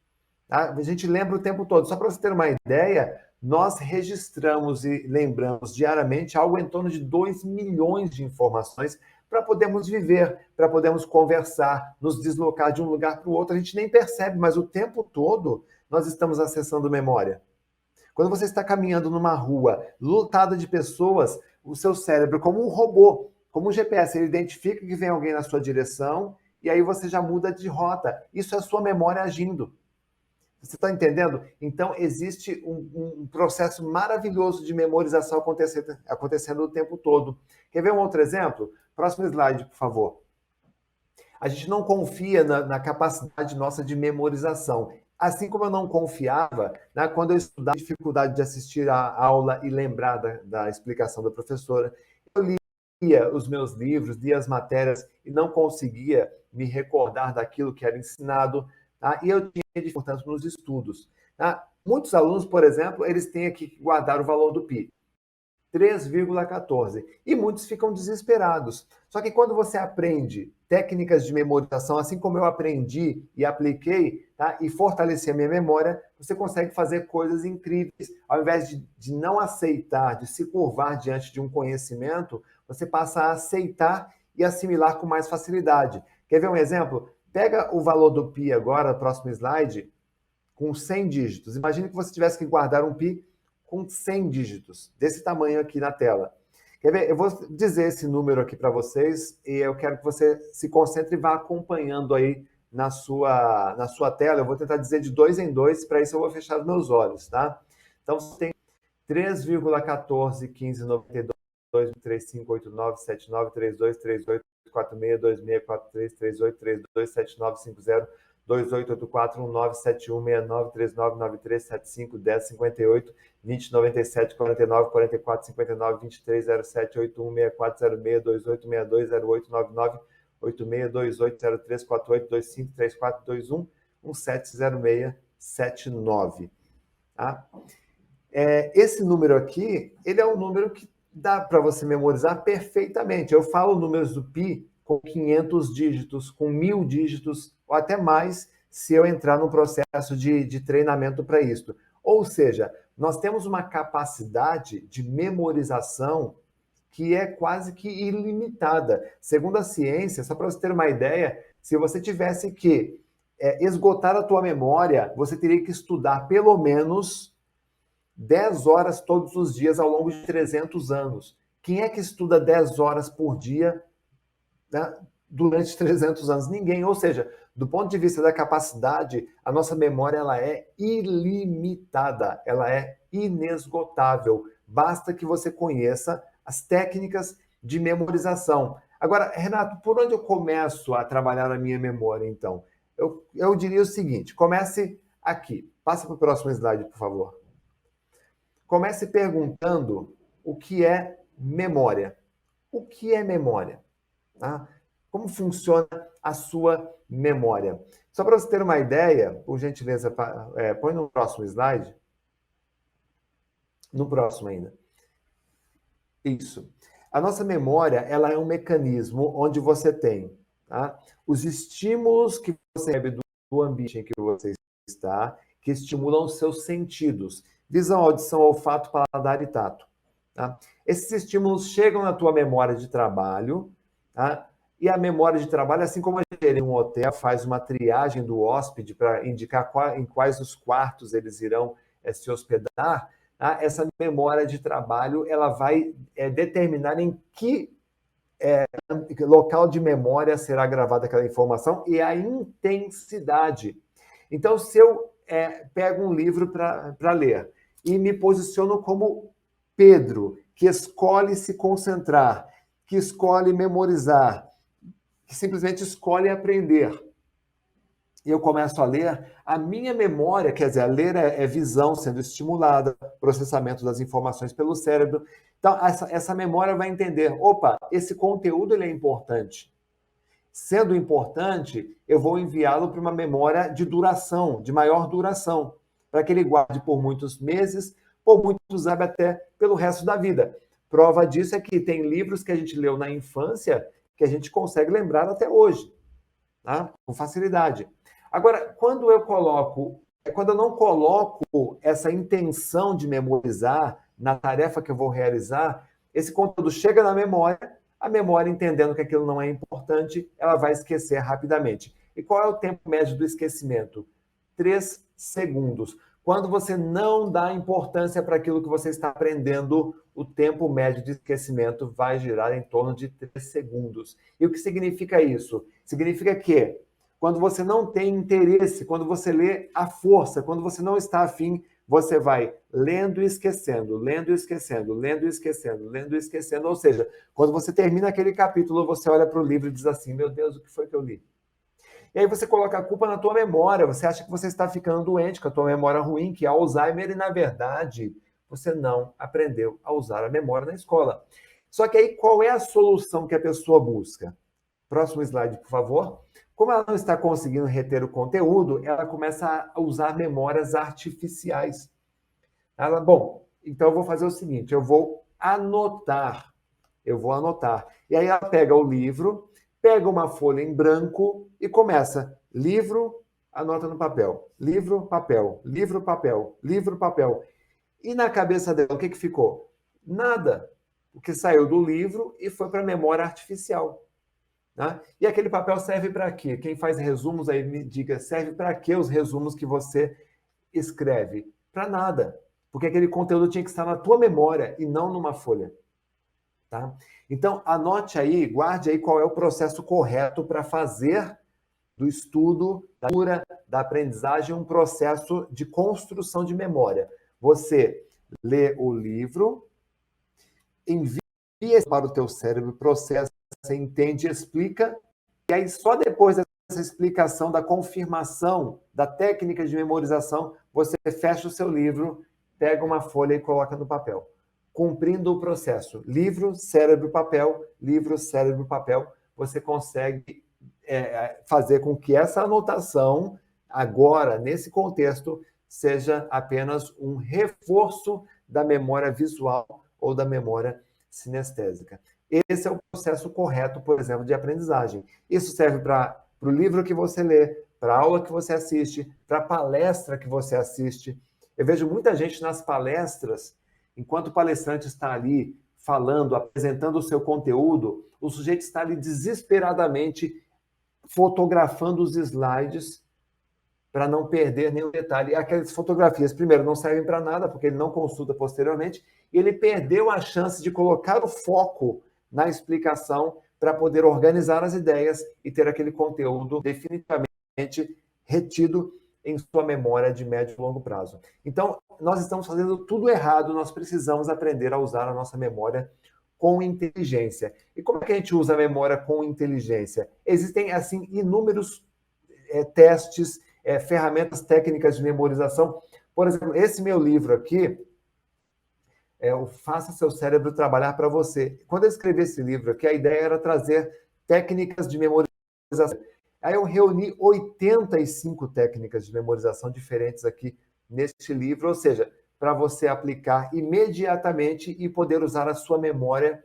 Tá? A gente lembra o tempo todo. Só para você ter uma ideia, nós registramos e lembramos diariamente algo em torno de 2 milhões de informações para podermos viver, para podermos conversar, nos deslocar de um lugar para o outro. A gente nem percebe, mas o tempo todo nós estamos acessando memória. Quando você está caminhando numa rua lotada de pessoas, o seu cérebro, como um robô, como um GPS, ele identifica que vem alguém na sua direção e aí você já muda de rota. Isso é a sua memória agindo. Você está entendendo? Então, existe um processo maravilhoso de memorização acontecendo o tempo todo. Quer ver um outro exemplo? Próximo slide, por favor. A gente não confia na capacidade nossa de memorização. Assim como eu não confiava, né, quando eu estudava, dificuldade de assistir a aula e lembrar da explicação da professora, eu lia os meus livros, lia as matérias e não conseguia me recordar daquilo que era ensinado, tá? E eu tinha dificuldade nos estudos. Tá? Muitos alunos, por exemplo, eles têm aqui que guardar o valor do PI. 3,14. E muitos ficam desesperados. Só que quando você aprende técnicas de memorização, assim como eu aprendi e apliquei, tá? E fortaleci a minha memória, você consegue fazer coisas incríveis. Ao invés de não aceitar, de se curvar diante de um conhecimento, você passa a aceitar e assimilar com mais facilidade. Quer ver um exemplo? Pega o valor do PI agora, próximo slide, com 100 dígitos. Imagine que você tivesse que guardar um PI com 100 dígitos, desse tamanho aqui na tela. Quer ver? Eu vou dizer esse número aqui para vocês e eu quero que você se concentre e vá acompanhando aí na sua tela. Eu vou tentar dizer de 2 em 2, para isso eu vou fechar os meus olhos, tá? Então, você tem 3,14, 15, 92, 35, 89, 79, 32, 38, 46, 26, 43, 38, 32, 79, 50, 2884 1971 69 39 93 75 10 58 20 97 49 44 59 23 07 81 64 06 28 62 08 99 86 28 03 48 25 34 21 1706 79. Tá? Esse número aqui, ele é um número que dá para você memorizar perfeitamente. Eu falo números do PI com 500 dígitos, com 1000 dígitos, ou até mais, se eu entrar no processo de treinamento para isso. Ou seja, nós temos uma capacidade de memorização que é quase que ilimitada. Segundo a ciência, só para você ter uma ideia, se você tivesse que esgotar a tua memória, você teria que estudar pelo menos 10 horas todos os dias ao longo de 300 anos. Quem é que estuda 10 horas por dia, né, durante 300 anos? Ninguém. Ou seja, do ponto de vista da capacidade, a nossa memória ela é ilimitada, ela é inesgotável. Basta que você conheça as técnicas de memorização. Agora, Renato, por onde eu começo a trabalhar a minha memória, então? Eu diria o seguinte, comece aqui. Passa para o próximo slide, por favor. Comece perguntando o que é memória. O que é memória? Tá? Como funciona a sua memória? Só para você ter uma ideia, por gentileza, põe no próximo slide. No próximo ainda. Isso. A nossa memória, ela é um mecanismo onde você tem, tá, os estímulos que você recebe do ambiente em que você está, que estimulam os seus sentidos, visão, audição, olfato, paladar e tato. Tá? Esses estímulos chegam na tua memória de trabalho, tá? E a memória de trabalho, assim como a gente em um hotel faz uma triagem do hóspede para indicar em quais os quartos eles irão se hospedar, tá? Essa memória de trabalho ela vai determinar em que local de memória será gravada aquela informação e a intensidade. Então, se eu pego um livro para ler e me posiciono como Pedro, que escolhe se concentrar, que escolhe memorizar, que simplesmente escolhe aprender, e eu começo a ler, a minha memória, quer dizer, a ler é visão sendo estimulada, processamento das informações pelo cérebro. Então, essa memória vai entender, opa, esse conteúdo ele é importante. Sendo importante, eu vou enviá-lo para uma memória de duração, de maior duração, para que ele guarde por muitos meses, por muitos anos, até pelo resto da vida. Prova disso é que tem livros que a gente leu na infância que a gente consegue lembrar até hoje, tá? Com facilidade. Agora, quando eu não coloco essa intenção de memorizar na tarefa que eu vou realizar, esse conteúdo chega na memória, a memória, entendendo que aquilo não é importante, ela vai esquecer rapidamente. E qual é o tempo médio do esquecimento? 3 segundos. Quando você não dá importância para aquilo que você está aprendendo, o tempo médio de esquecimento vai girar em torno de 3 segundos. E o que significa isso? Significa que quando você não tem interesse, quando você lê à força, quando você não está afim, você vai lendo e esquecendo, lendo e esquecendo, lendo e esquecendo, lendo e esquecendo. Ou seja, quando você termina aquele capítulo, você olha para o livro e diz assim, meu Deus, o que foi que eu li? E aí você coloca a culpa na tua memória, você acha que você está ficando doente, com a tua memória ruim, que é Alzheimer, e na verdade você não aprendeu a usar a memória na escola. Só que aí qual é a solução que a pessoa busca? Próximo slide, por favor. Como ela não está conseguindo reter o conteúdo, ela começa a usar memórias artificiais. Bom, então eu vou fazer o seguinte, eu vou anotar. E aí ela pega o livro, pega uma folha em branco e começa. Livro, anota no papel. Livro, papel. Livro, papel. Livro, papel. E na cabeça dela, o que ficou? Nada. O que saiu do livro e foi para a memória artificial. Tá? E aquele papel serve para quê? Quem faz resumos aí me diga, serve para quê os resumos que você escreve? Para nada. Porque aquele conteúdo tinha que estar na tua memória e não numa folha. Tá? Então, anote aí, guarde aí qual é o processo correto para fazer do estudo, da leitura, da aprendizagem, um processo de construção de memória. Você lê o livro, envia para o teu cérebro, processa, entende, explica, e aí só depois dessa explicação, da confirmação, da técnica de memorização, você fecha o seu livro, pega uma folha e coloca no papel. Cumprindo o processo. Livro, cérebro, papel, livro, cérebro, papel, você consegue fazer com que essa anotação, agora, nesse contexto, seja apenas um reforço da memória visual ou da memória sinestésica. Esse é o processo correto, por exemplo, de aprendizagem. Isso serve para o livro que você lê, para a aula que você assiste, para a palestra que você assiste. Eu vejo muita gente nas palestras, enquanto o palestrante está ali falando, apresentando o seu conteúdo, o sujeito está ali desesperadamente fotografando os slides para não perder nenhum detalhe. E aquelas fotografias, primeiro, não servem para nada, porque ele não consulta posteriormente, e ele perdeu a chance de colocar o foco na explicação para poder organizar as ideias e ter aquele conteúdo definitivamente retido em sua memória de médio e longo prazo. Então, nós estamos fazendo tudo errado, nós precisamos aprender a usar a nossa memória com inteligência. E como é que a gente usa a memória com inteligência? Existem, assim, inúmeros testes, ferramentas técnicas de memorização. Por exemplo, esse meu livro aqui, o Faça Seu Cérebro Trabalhar para Você. Quando eu escrevi esse livro aqui, a ideia era trazer técnicas de memorização. Aí eu reuni 85 técnicas de memorização diferentes aqui neste livro, ou seja, para você aplicar imediatamente e poder usar a sua memória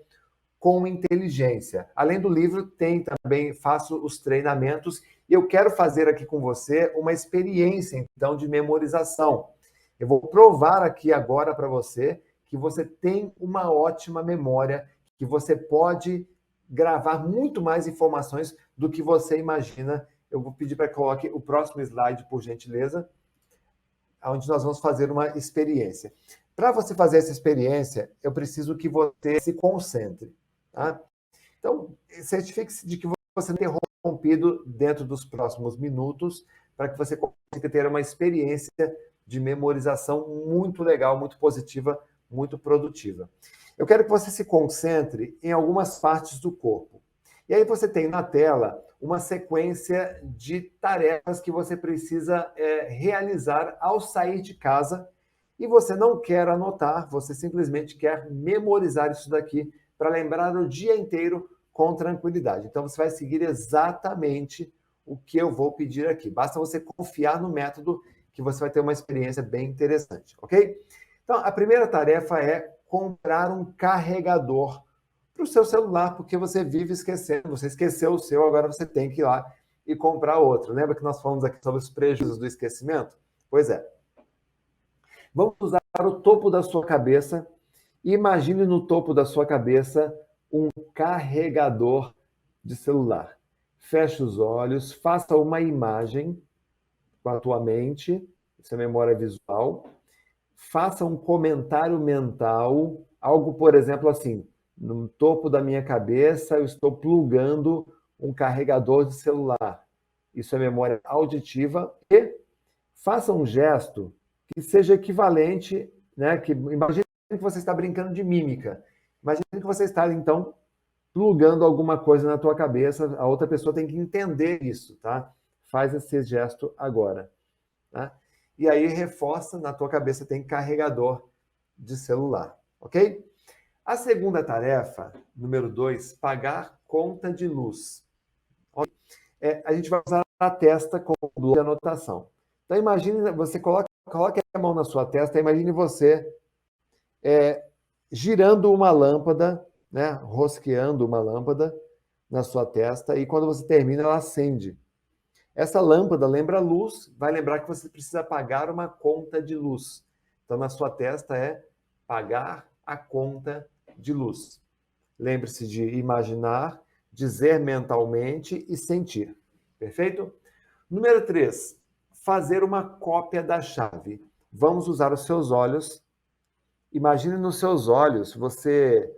com inteligência. Além do livro, tem também, faço os treinamentos e eu quero fazer aqui com você uma experiência, então, de memorização. Eu vou provar aqui agora para você que você tem uma ótima memória, que você pode gravar muito mais informações do que você imagina. Eu vou pedir para que coloque o próximo slide, por gentileza, onde nós vamos fazer uma experiência. Para você fazer essa experiência, eu preciso que você se concentre. Tá? Então, certifique-se de que você não é interrompido dentro dos próximos minutos, para que você consiga ter uma experiência de memorização muito legal, muito positiva, muito produtiva. Eu quero que você se concentre em algumas partes do corpo. E aí você tem na tela uma sequência de tarefas que você precisa realizar ao sair de casa e você não quer anotar, você simplesmente quer memorizar isso daqui para lembrar o dia inteiro com tranquilidade. Então você vai seguir exatamente o que eu vou pedir aqui. Basta você confiar no método que você vai ter uma experiência bem interessante, ok? Então, a primeira tarefa é comprar um carregador para o seu celular, porque você vive esquecendo. Você esqueceu o seu, agora você tem que ir lá e comprar outro. Lembra que nós falamos aqui sobre os prejuízos do esquecimento? Pois é. Vamos usar o topo da sua cabeça e imagine no topo da sua cabeça um carregador de celular. Feche os olhos, faça uma imagem com a tua mente, essa memória visual. Faça um comentário mental, algo, por exemplo, assim, no topo da minha cabeça eu estou plugando um carregador de celular. Isso é memória auditiva. E faça um gesto que seja equivalente, né? Imagine que você está brincando de mímica. Imagine que você está, então, plugando alguma coisa na tua cabeça, a outra pessoa tem que entender isso, tá? Faz esse gesto agora, tá? E aí reforça, na tua cabeça tem carregador de celular, ok? A segunda tarefa, número 2, pagar conta de luz. A gente vai usar a testa como bloco de anotação. Então imagine, você coloque a mão na sua testa, imagine você girando uma lâmpada, né, rosqueando uma lâmpada na sua testa, e quando você termina, ela acende. Essa lâmpada lembra a luz, vai lembrar que você precisa pagar uma conta de luz. Então, na sua testa é pagar a conta de luz. Lembre-se de imaginar, dizer mentalmente e sentir. Perfeito? Número 3, fazer uma cópia da chave. Vamos usar os seus olhos. Imagine nos seus olhos, você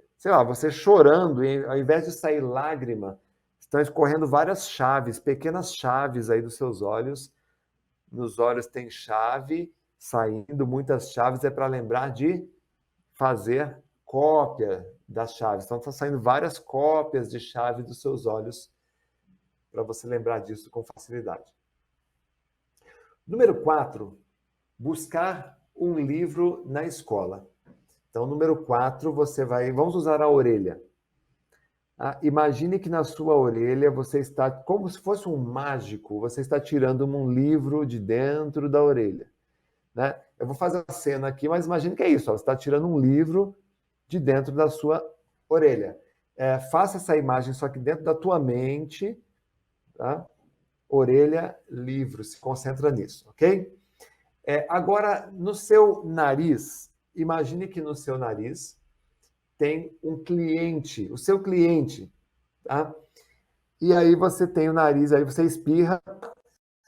chorando, ao invés de sair lágrima, estão escorrendo várias chaves, pequenas chaves aí dos seus olhos. Nos olhos tem chave saindo, muitas chaves, é para lembrar de fazer cópia das chaves. Então, está saindo várias cópias de chave dos seus olhos para você lembrar disso com facilidade. Número 4, buscar um livro na escola. Então, número 4, vamos usar a orelha. Imagine que na sua orelha você está, como se fosse um mágico, você está tirando um livro de dentro da orelha. Né? Eu vou fazer a cena aqui, mas imagine que é isso, você está tirando um livro de dentro da sua orelha. Faça essa imagem só que dentro da tua mente, tá? Orelha, livro, se concentra nisso, ok? Agora, no seu nariz, imagine que no seu nariz tem um cliente, o seu cliente, tá? E aí você tem o nariz, aí você espirra,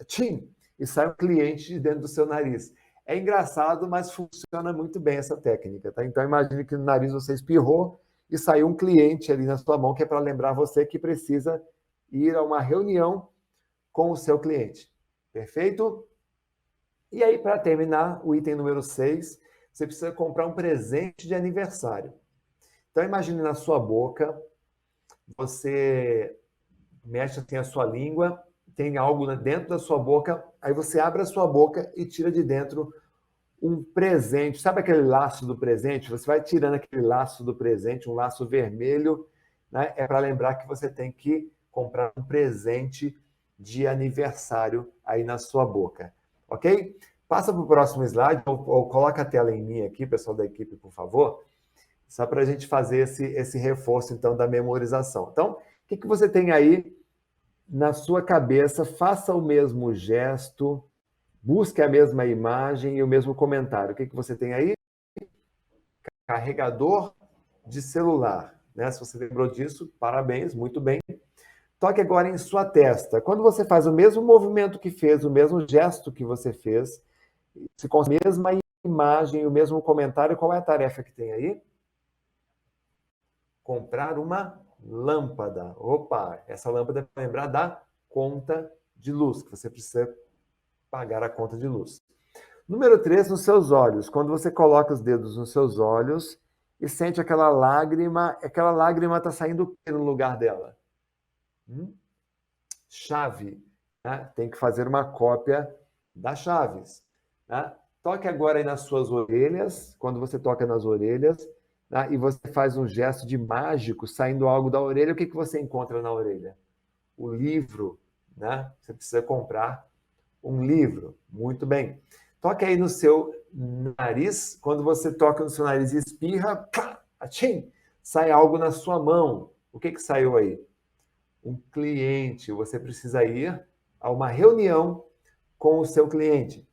tchim, e sai um cliente de dentro do seu nariz. É engraçado, mas funciona muito bem essa técnica, tá? Então imagine que no nariz você espirrou e saiu um cliente ali na sua mão, que é para lembrar você que precisa ir a uma reunião com o seu cliente. Perfeito? E aí, para terminar, o item número 6, você precisa comprar um presente de aniversário. Então, imagine na sua boca, você mexe assim a sua língua, tem algo dentro da sua boca, aí você abre a sua boca e tira de dentro um presente. Sabe aquele laço do presente? Você vai tirando aquele laço do presente, um laço vermelho, né? É para lembrar que você tem que comprar um presente de aniversário aí na sua boca, ok? Passa para o próximo slide, ou coloca a tela em mim aqui, pessoal da equipe, por favor. Só para a gente fazer esse reforço, então, da memorização. Então, o que você tem aí na sua cabeça? Faça o mesmo gesto, busque a mesma imagem e o mesmo comentário. O que você tem aí? Carregador de celular. Né? Se você lembrou disso, parabéns, muito bem. Toque agora em sua testa. Quando você faz o mesmo movimento que fez, o mesmo gesto que você fez, se com a mesma imagem, o mesmo comentário, qual é a tarefa que tem aí? Comprar uma lâmpada. Opa, essa lâmpada é para lembrar da conta de luz, que você precisa pagar a conta de luz. Número 3, nos seus olhos. Quando você coloca os dedos nos seus olhos e sente aquela lágrima está saindo no lugar dela. Chave. Né? Tem que fazer uma cópia das chaves. Né? Toque agora aí nas suas orelhas. Quando você toca nas orelhas, né? E você faz um gesto de mágico, saindo algo da orelha, o que você encontra na orelha? O livro. Né? Você precisa comprar um livro. Muito bem. Toque aí no seu nariz. Quando você toca no seu nariz e espirra, atchim, sai algo na sua mão. O que saiu aí? Um cliente. Você precisa ir a uma reunião com o seu cliente.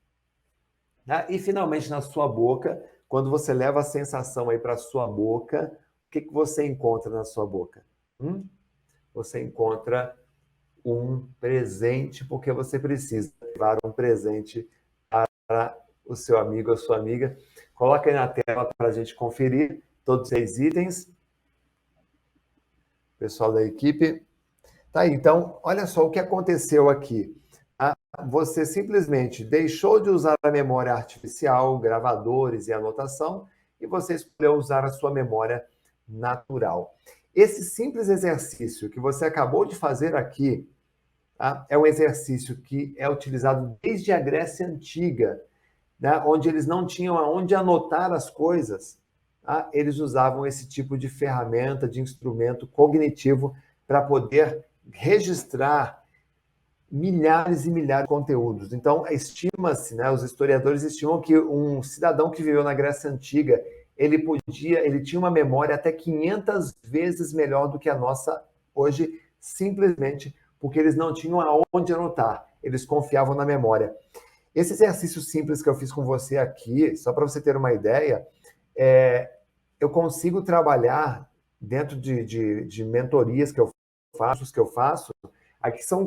E, finalmente, na sua boca, quando você leva a sensação aí para a sua boca, o que você encontra na sua boca? Você encontra um presente, porque você precisa levar um presente para o seu amigo ou a sua amiga. Coloca aí na tela para a gente conferir todos os 6 itens. Pessoal da equipe. Tá aí, então, olha só o que aconteceu aqui. Você simplesmente deixou de usar a memória artificial, gravadores e anotação, e você escolheu usar a sua memória natural. Esse simples exercício que você acabou de fazer aqui, é um exercício que é utilizado desde a Grécia Antiga, né, onde eles não tinham aonde anotar as coisas. Eles usavam esse tipo de ferramenta, de instrumento cognitivo para poder registrar milhares e milhares de conteúdos. Então, estima-se, né, os historiadores estimam que um cidadão que viveu na Grécia Antiga, ele tinha uma memória até 500 vezes melhor do que a nossa hoje, simplesmente porque eles não tinham aonde anotar, eles confiavam na memória. Esse exercício simples que eu fiz com você aqui, só para você ter uma ideia, eu consigo trabalhar dentro de mentorias que eu faço, aqui são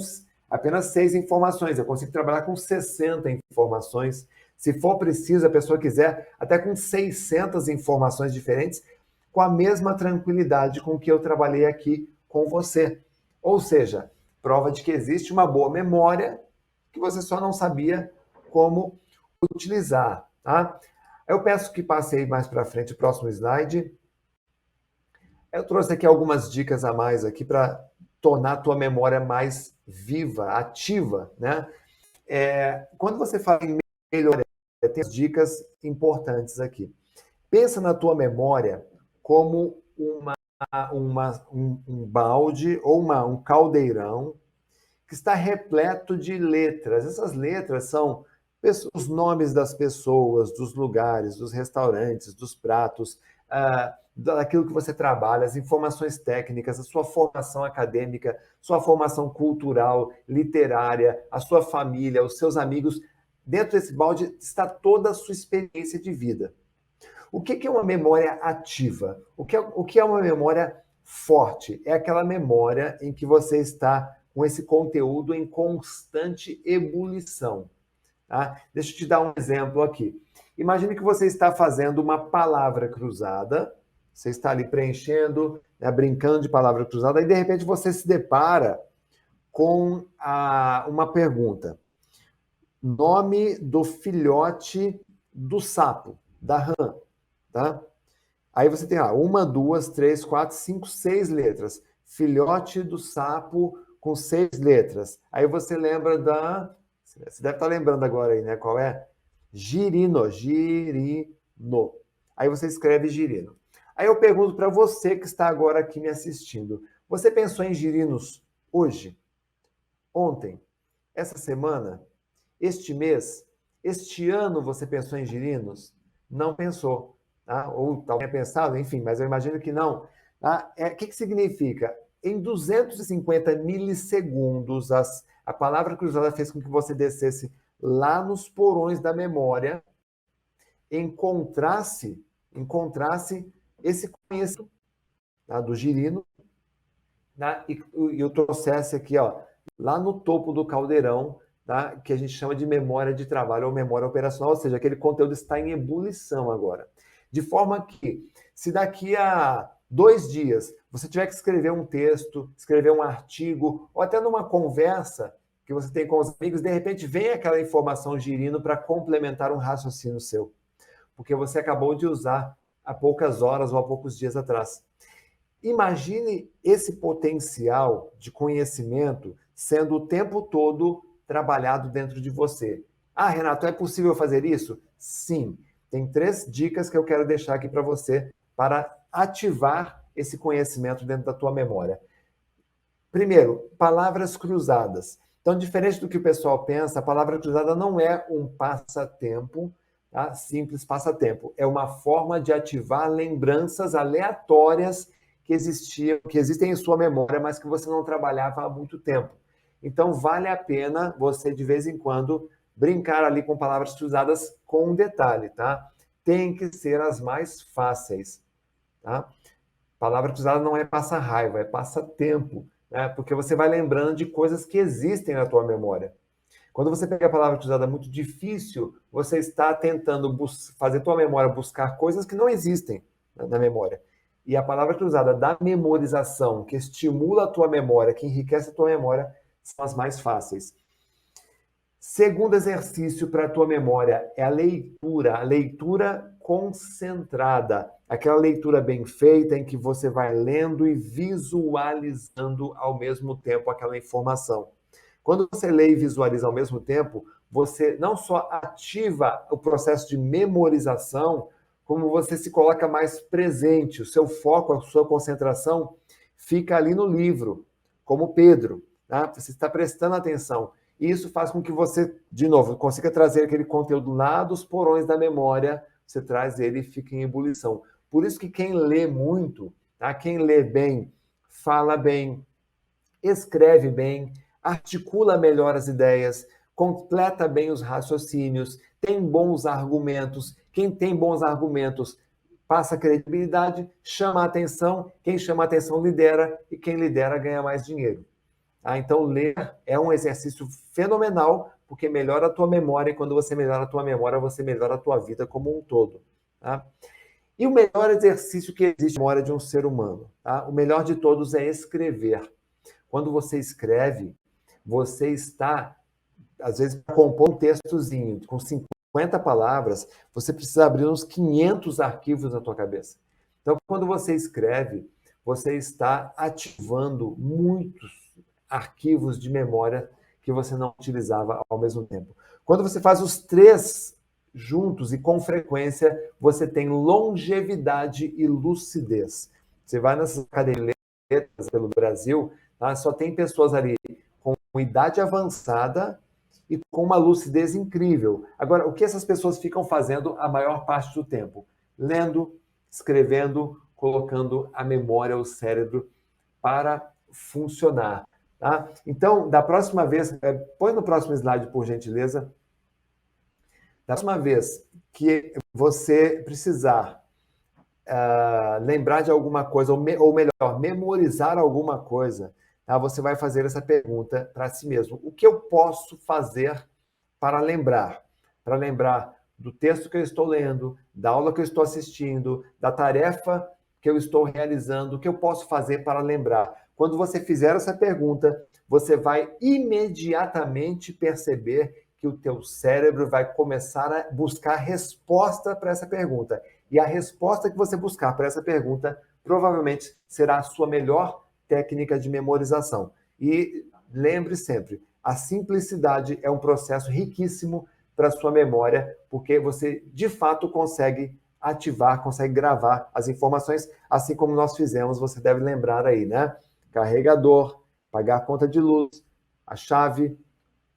apenas 6 informações, eu consigo trabalhar com 60 informações, se for preciso, a pessoa quiser, até com 600 informações diferentes, com a mesma tranquilidade com que eu trabalhei aqui com você. Ou seja, prova de que existe uma boa memória que você só não sabia como utilizar. Tá? Eu peço que passe aí mais para frente o próximo slide. Eu trouxe aqui algumas dicas a mais aqui para tornar a tua memória mais viva, ativa. Né? Quando você fala em melhoria, tem dicas importantes aqui. Pensa na tua memória como um balde ou um caldeirão que está repleto de letras. Essas letras são os nomes das pessoas, dos lugares, dos restaurantes, dos pratos, daquilo que você trabalha, as informações técnicas, a sua formação acadêmica, sua formação cultural, literária, a sua família, os seus amigos. Dentro desse balde está toda a sua experiência de vida. O que é uma memória ativa? O que é uma memória forte? É aquela memória em que você está com esse conteúdo em constante ebulição. Tá? Deixa eu te dar um exemplo aqui. Imagine que você está fazendo uma palavra cruzada, você está ali preenchendo, né, brincando de palavra cruzada, e de repente você se depara com uma pergunta. Nome do filhote do sapo, da rã. Tá? Aí você tem 1, 2, 3, 4, 5, 6 letras. Filhote do sapo com 6 letras. Aí você lembra Você deve estar lembrando agora aí, né? Qual é? Girino. Aí você escreve girino. Aí eu pergunto para você que está agora aqui me assistindo. Você pensou em girinos hoje? Ontem? Essa semana? Este mês? Este ano você pensou em girinos? Não pensou. tá? Ou talvez tenha pensado, enfim, mas eu imagino que não. Tá? O que significa? Em 250 milissegundos, a palavra cruzada fez com que você descesse lá nos porões da memória, encontrasse esse conhecimento, tá, do girino, tá, e o trouxesse aqui, ó, lá no topo do caldeirão, tá, que a gente chama de memória de trabalho ou memória operacional, ou seja, aquele conteúdo está em ebulição agora. De forma que, se daqui a 2 dias você tiver que escrever um texto, escrever um artigo, ou até numa conversa que você tem com os amigos, de repente vem aquela informação girino para complementar um raciocínio seu, porque você acabou de usar há poucas horas ou há poucos dias atrás. Imagine esse potencial de conhecimento sendo o tempo todo trabalhado dentro de você. Ah, Renato, é possível fazer isso? Sim. Tem 3 dicas que eu quero deixar aqui para você para ativar esse conhecimento dentro da tua memória. Primeiro, palavras cruzadas. Então, diferente do que o pessoal pensa, a palavra cruzada não é um passatempo, tá? Simples passatempo. É uma forma de ativar lembranças aleatórias que existem em sua memória, mas que você não trabalhava há muito tempo. Então, vale a pena você, de vez em quando, brincar ali com palavras cruzadas com um detalhe, tá? Tem que ser as mais fáceis, tá? Palavra cruzada não é passa-raiva, é passa-tempo, né? Porque você vai lembrando de coisas que existem na tua memória. Quando você pega a palavra cruzada muito difícil, você está tentando fazer tua memória buscar coisas que não existem na memória. E a palavra cruzada da memorização, que estimula a tua memória, que enriquece a tua memória, são as mais fáceis. Segundo exercício para a tua memória é a leitura concentrada. Aquela leitura bem feita em que você vai lendo e visualizando ao mesmo tempo aquela informação. Quando você lê e visualiza ao mesmo tempo, você não só ativa o processo de memorização, como você se coloca mais presente, o seu foco, a sua concentração fica ali no livro, como Pedro, tá? Você está prestando atenção. E isso faz com que você, de novo, consiga trazer aquele conteúdo lá dos porões da memória, você traz ele e fica em ebulição. Por isso que quem lê muito, tá? Quem lê bem, fala bem, escreve bem, articula melhor as ideias, completa bem os raciocínios, tem bons argumentos. Quem tem bons argumentos passa credibilidade, chama a atenção, quem chama a atenção lidera, e quem lidera ganha mais dinheiro. Ah, então, ler é um exercício fenomenal, porque melhora a tua memória, e quando você melhora a tua memória, você melhora a tua vida como um todo. Tá? E o melhor exercício que existe na memória de um ser humano, tá? O melhor de todos é escrever. Quando você escreve, você está, às vezes, para compor um textozinho com 50 palavras, você precisa abrir uns 500 arquivos na tua cabeça. Então, quando você escreve, você está ativando muitos arquivos de memória que você não utilizava ao mesmo tempo. Quando você faz os 3 juntos e com frequência, você tem longevidade e lucidez. Você vai nessas academias pelo Brasil, tá? Só tem pessoas ali com idade avançada e com uma lucidez incrível. Agora, o que essas pessoas ficam fazendo a maior parte do tempo? Lendo, escrevendo, colocando a memória, o cérebro para funcionar. Tá? Então, da próxima vez, põe no próximo slide, por gentileza. Da próxima vez que você precisar lembrar de alguma coisa, ou melhor, memorizar alguma coisa, tá? Você vai fazer essa pergunta para si mesmo. O que eu posso fazer para lembrar? Para lembrar do texto que eu estou lendo, da aula que eu estou assistindo, da tarefa que eu estou realizando, o que eu posso fazer para lembrar? Quando você fizer essa pergunta, você vai imediatamente perceber que o teu cérebro vai começar a buscar resposta para essa pergunta. E a resposta que você buscar para essa pergunta provavelmente será a sua melhor técnica de memorização. E lembre sempre, a simplicidade é um processo riquíssimo para a sua memória, porque você, de fato, consegue ativar, consegue gravar as informações, assim como nós fizemos, você deve lembrar aí, né? Carregador, pagar a conta de luz, a chave,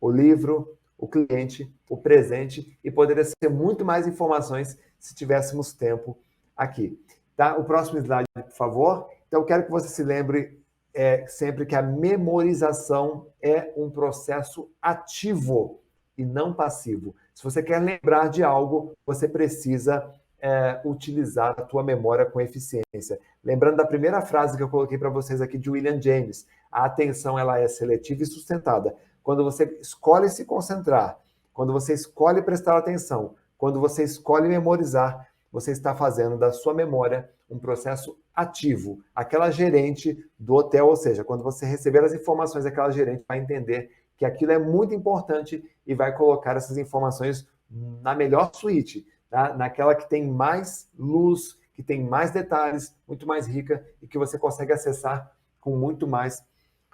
o livro, o cliente, o presente, e poderia ser muito mais informações se tivéssemos tempo aqui. Tá? O próximo slide, por favor. Então, eu quero que você se lembre sempre que a memorização é um processo ativo e não passivo. Se você quer lembrar de algo, você precisa utilizar a tua memória com eficiência. Lembrando da primeira frase que eu coloquei para vocês aqui de William James, a atenção ela é seletiva e sustentada. Quando você escolhe se concentrar, quando você escolhe prestar atenção, quando você escolhe memorizar, você está fazendo da sua memória um processo ativo. Aquela gerente do hotel, ou seja, quando você receber as informações, aquela gerente vai entender que aquilo é muito importante e vai colocar essas informações na melhor suíte, tá? Naquela que tem mais luz, que tem mais detalhes, muito mais rica e que você consegue acessar com muito mais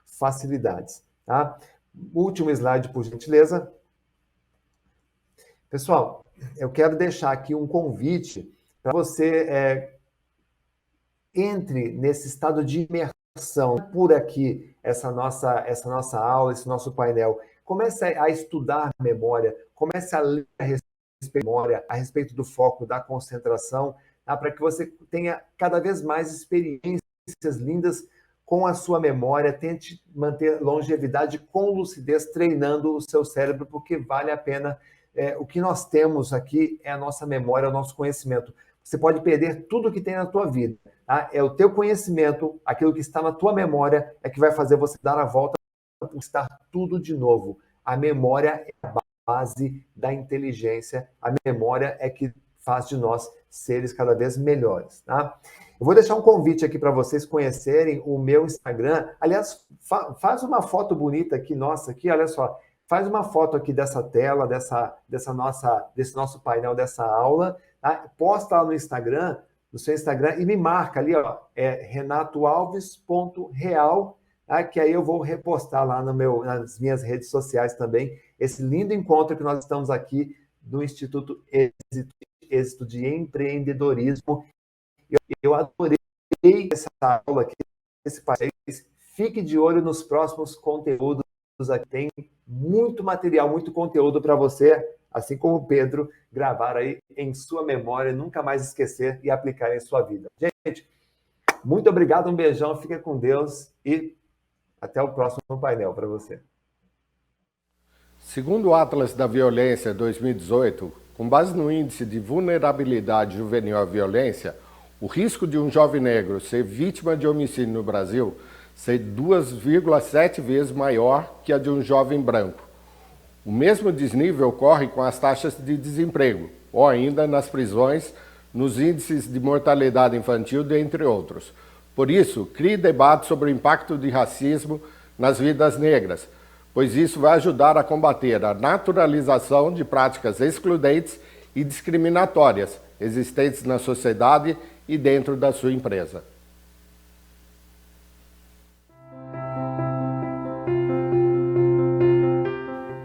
facilidades. Tá? Último slide, por gentileza. Pessoal, eu quero deixar aqui um convite para você entre nesse estado de imersão por aqui, essa nossa aula, esse nosso painel. Comece a estudar memória, comece a ler a respeito da memória, a respeito do foco, da concentração, tá? Para que você tenha cada vez mais experiências lindas com a sua memória, tente manter longevidade com lucidez, treinando o seu cérebro, porque vale a pena. O que nós temos aqui é a nossa memória, o nosso conhecimento. Você pode perder tudo que tem na tua vida. Tá? É o teu conhecimento, aquilo que está na tua memória, é que vai fazer você dar a volta para conquistar tudo de novo. A memória é a base da inteligência. A memória é que faz de nós seres cada vez melhores. Tá? Eu vou deixar um convite aqui para vocês conhecerem o meu Instagram. Aliás, faz uma foto bonita aqui, nossa, aqui, olha só. Faz uma foto aqui dessa tela, desse nosso painel, dessa aula, tá? Posta lá no Instagram, no seu Instagram, e me marca ali, ó, renatoalves.real, tá? Que aí eu vou repostar lá nas minhas redes sociais também, esse lindo encontro que nós estamos aqui no Instituto Êxito de Empreendedorismo. Eu adorei essa aula aqui, esse painel. Fique de olho nos próximos conteúdos. Aqui tem muito material, muito conteúdo para você, assim como o Pedro, gravar aí em sua memória, nunca mais esquecer e aplicar em sua vida. Gente, muito obrigado, um beijão, fica com Deus e até o próximo painel para você. Segundo o Atlas da Violência 2018, com base no índice de vulnerabilidade juvenil à violência, o risco de um jovem negro ser vítima de homicídio no Brasil ser 2,7 vezes maior que a de um jovem branco. O mesmo desnível ocorre com as taxas de desemprego, ou ainda nas prisões, nos índices de mortalidade infantil, dentre outros. Por isso, crie debate sobre o impacto de racismo nas vidas negras, pois isso vai ajudar a combater a naturalização de práticas excludentes e discriminatórias existentes na sociedade e dentro da sua empresa.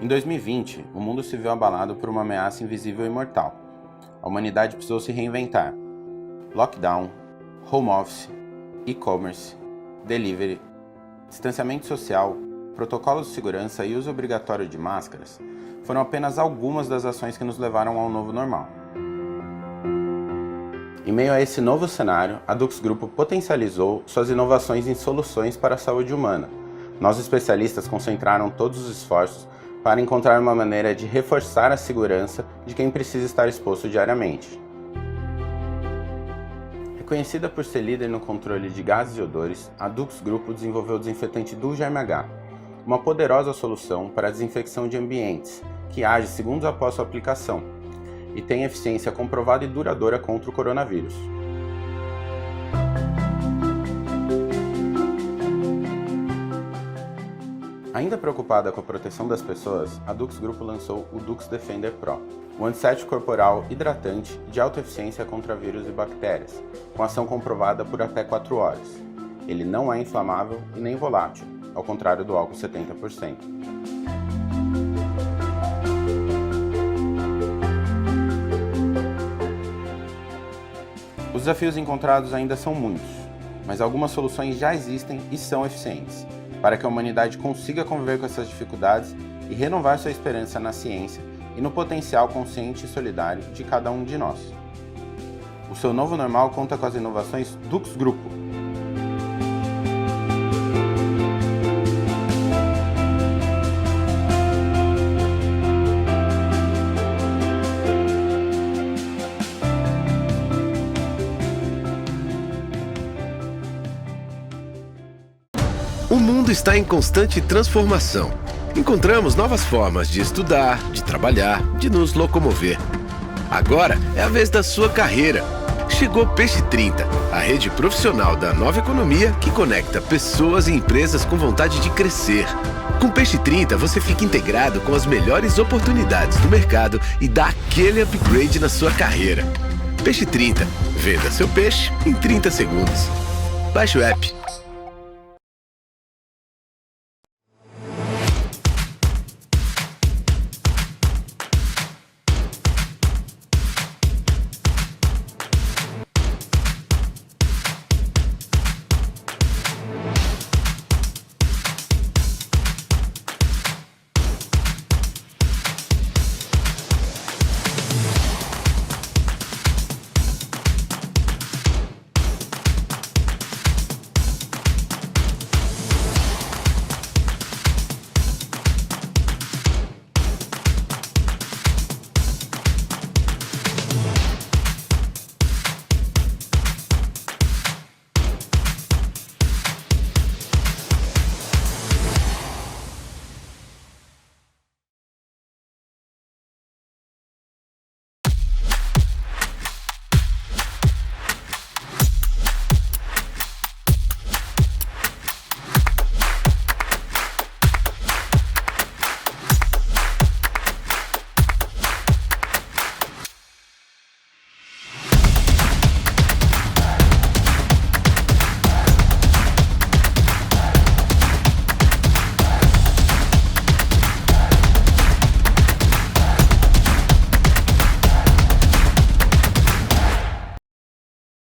Em 2020, o mundo se viu abalado por uma ameaça invisível e mortal. A humanidade precisou se reinventar. Lockdown, home office, e-commerce, delivery, distanciamento social, protocolos de segurança e uso obrigatório de máscaras foram apenas algumas das ações que nos levaram ao novo normal. Em meio a esse novo cenário, a Dux Grupo potencializou suas inovações em soluções para a saúde humana. Nós especialistas concentraram todos os esforços para encontrar uma maneira de reforçar a segurança de quem precisa estar exposto diariamente. Reconhecida por ser líder no controle de gases e odores, a Dux Grupo desenvolveu o desinfetante Duo Germ H, uma poderosa solução para a desinfecção de ambientes, que age segundos após sua aplicação, e tem eficiência comprovada e duradoura contra o coronavírus. Ainda preocupada com a proteção das pessoas, a Dux Grupo lançou o Dux Defender Pro, um antisséptico corporal hidratante de alta eficiência contra vírus e bactérias, com ação comprovada por até 4 horas. Ele não é inflamável e nem volátil, ao contrário do álcool 70%. Os desafios encontrados ainda são muitos, mas algumas soluções já existem e são eficientes, para que a humanidade consiga conviver com essas dificuldades e renovar sua esperança na ciência e no potencial consciente e solidário de cada um de nós. O seu novo normal conta com as inovações Dux Grupo. O mundo está em constante transformação. Encontramos novas formas de estudar, de trabalhar, de nos locomover. Agora é a vez da sua carreira. Chegou Peixe 30, a rede profissional da nova economia que conecta pessoas e empresas com vontade de crescer. Com Peixe 30 você fica integrado com as melhores oportunidades do mercado e dá aquele upgrade na sua carreira. Peixe 30, venda seu peixe em 30 segundos. Baixe o app.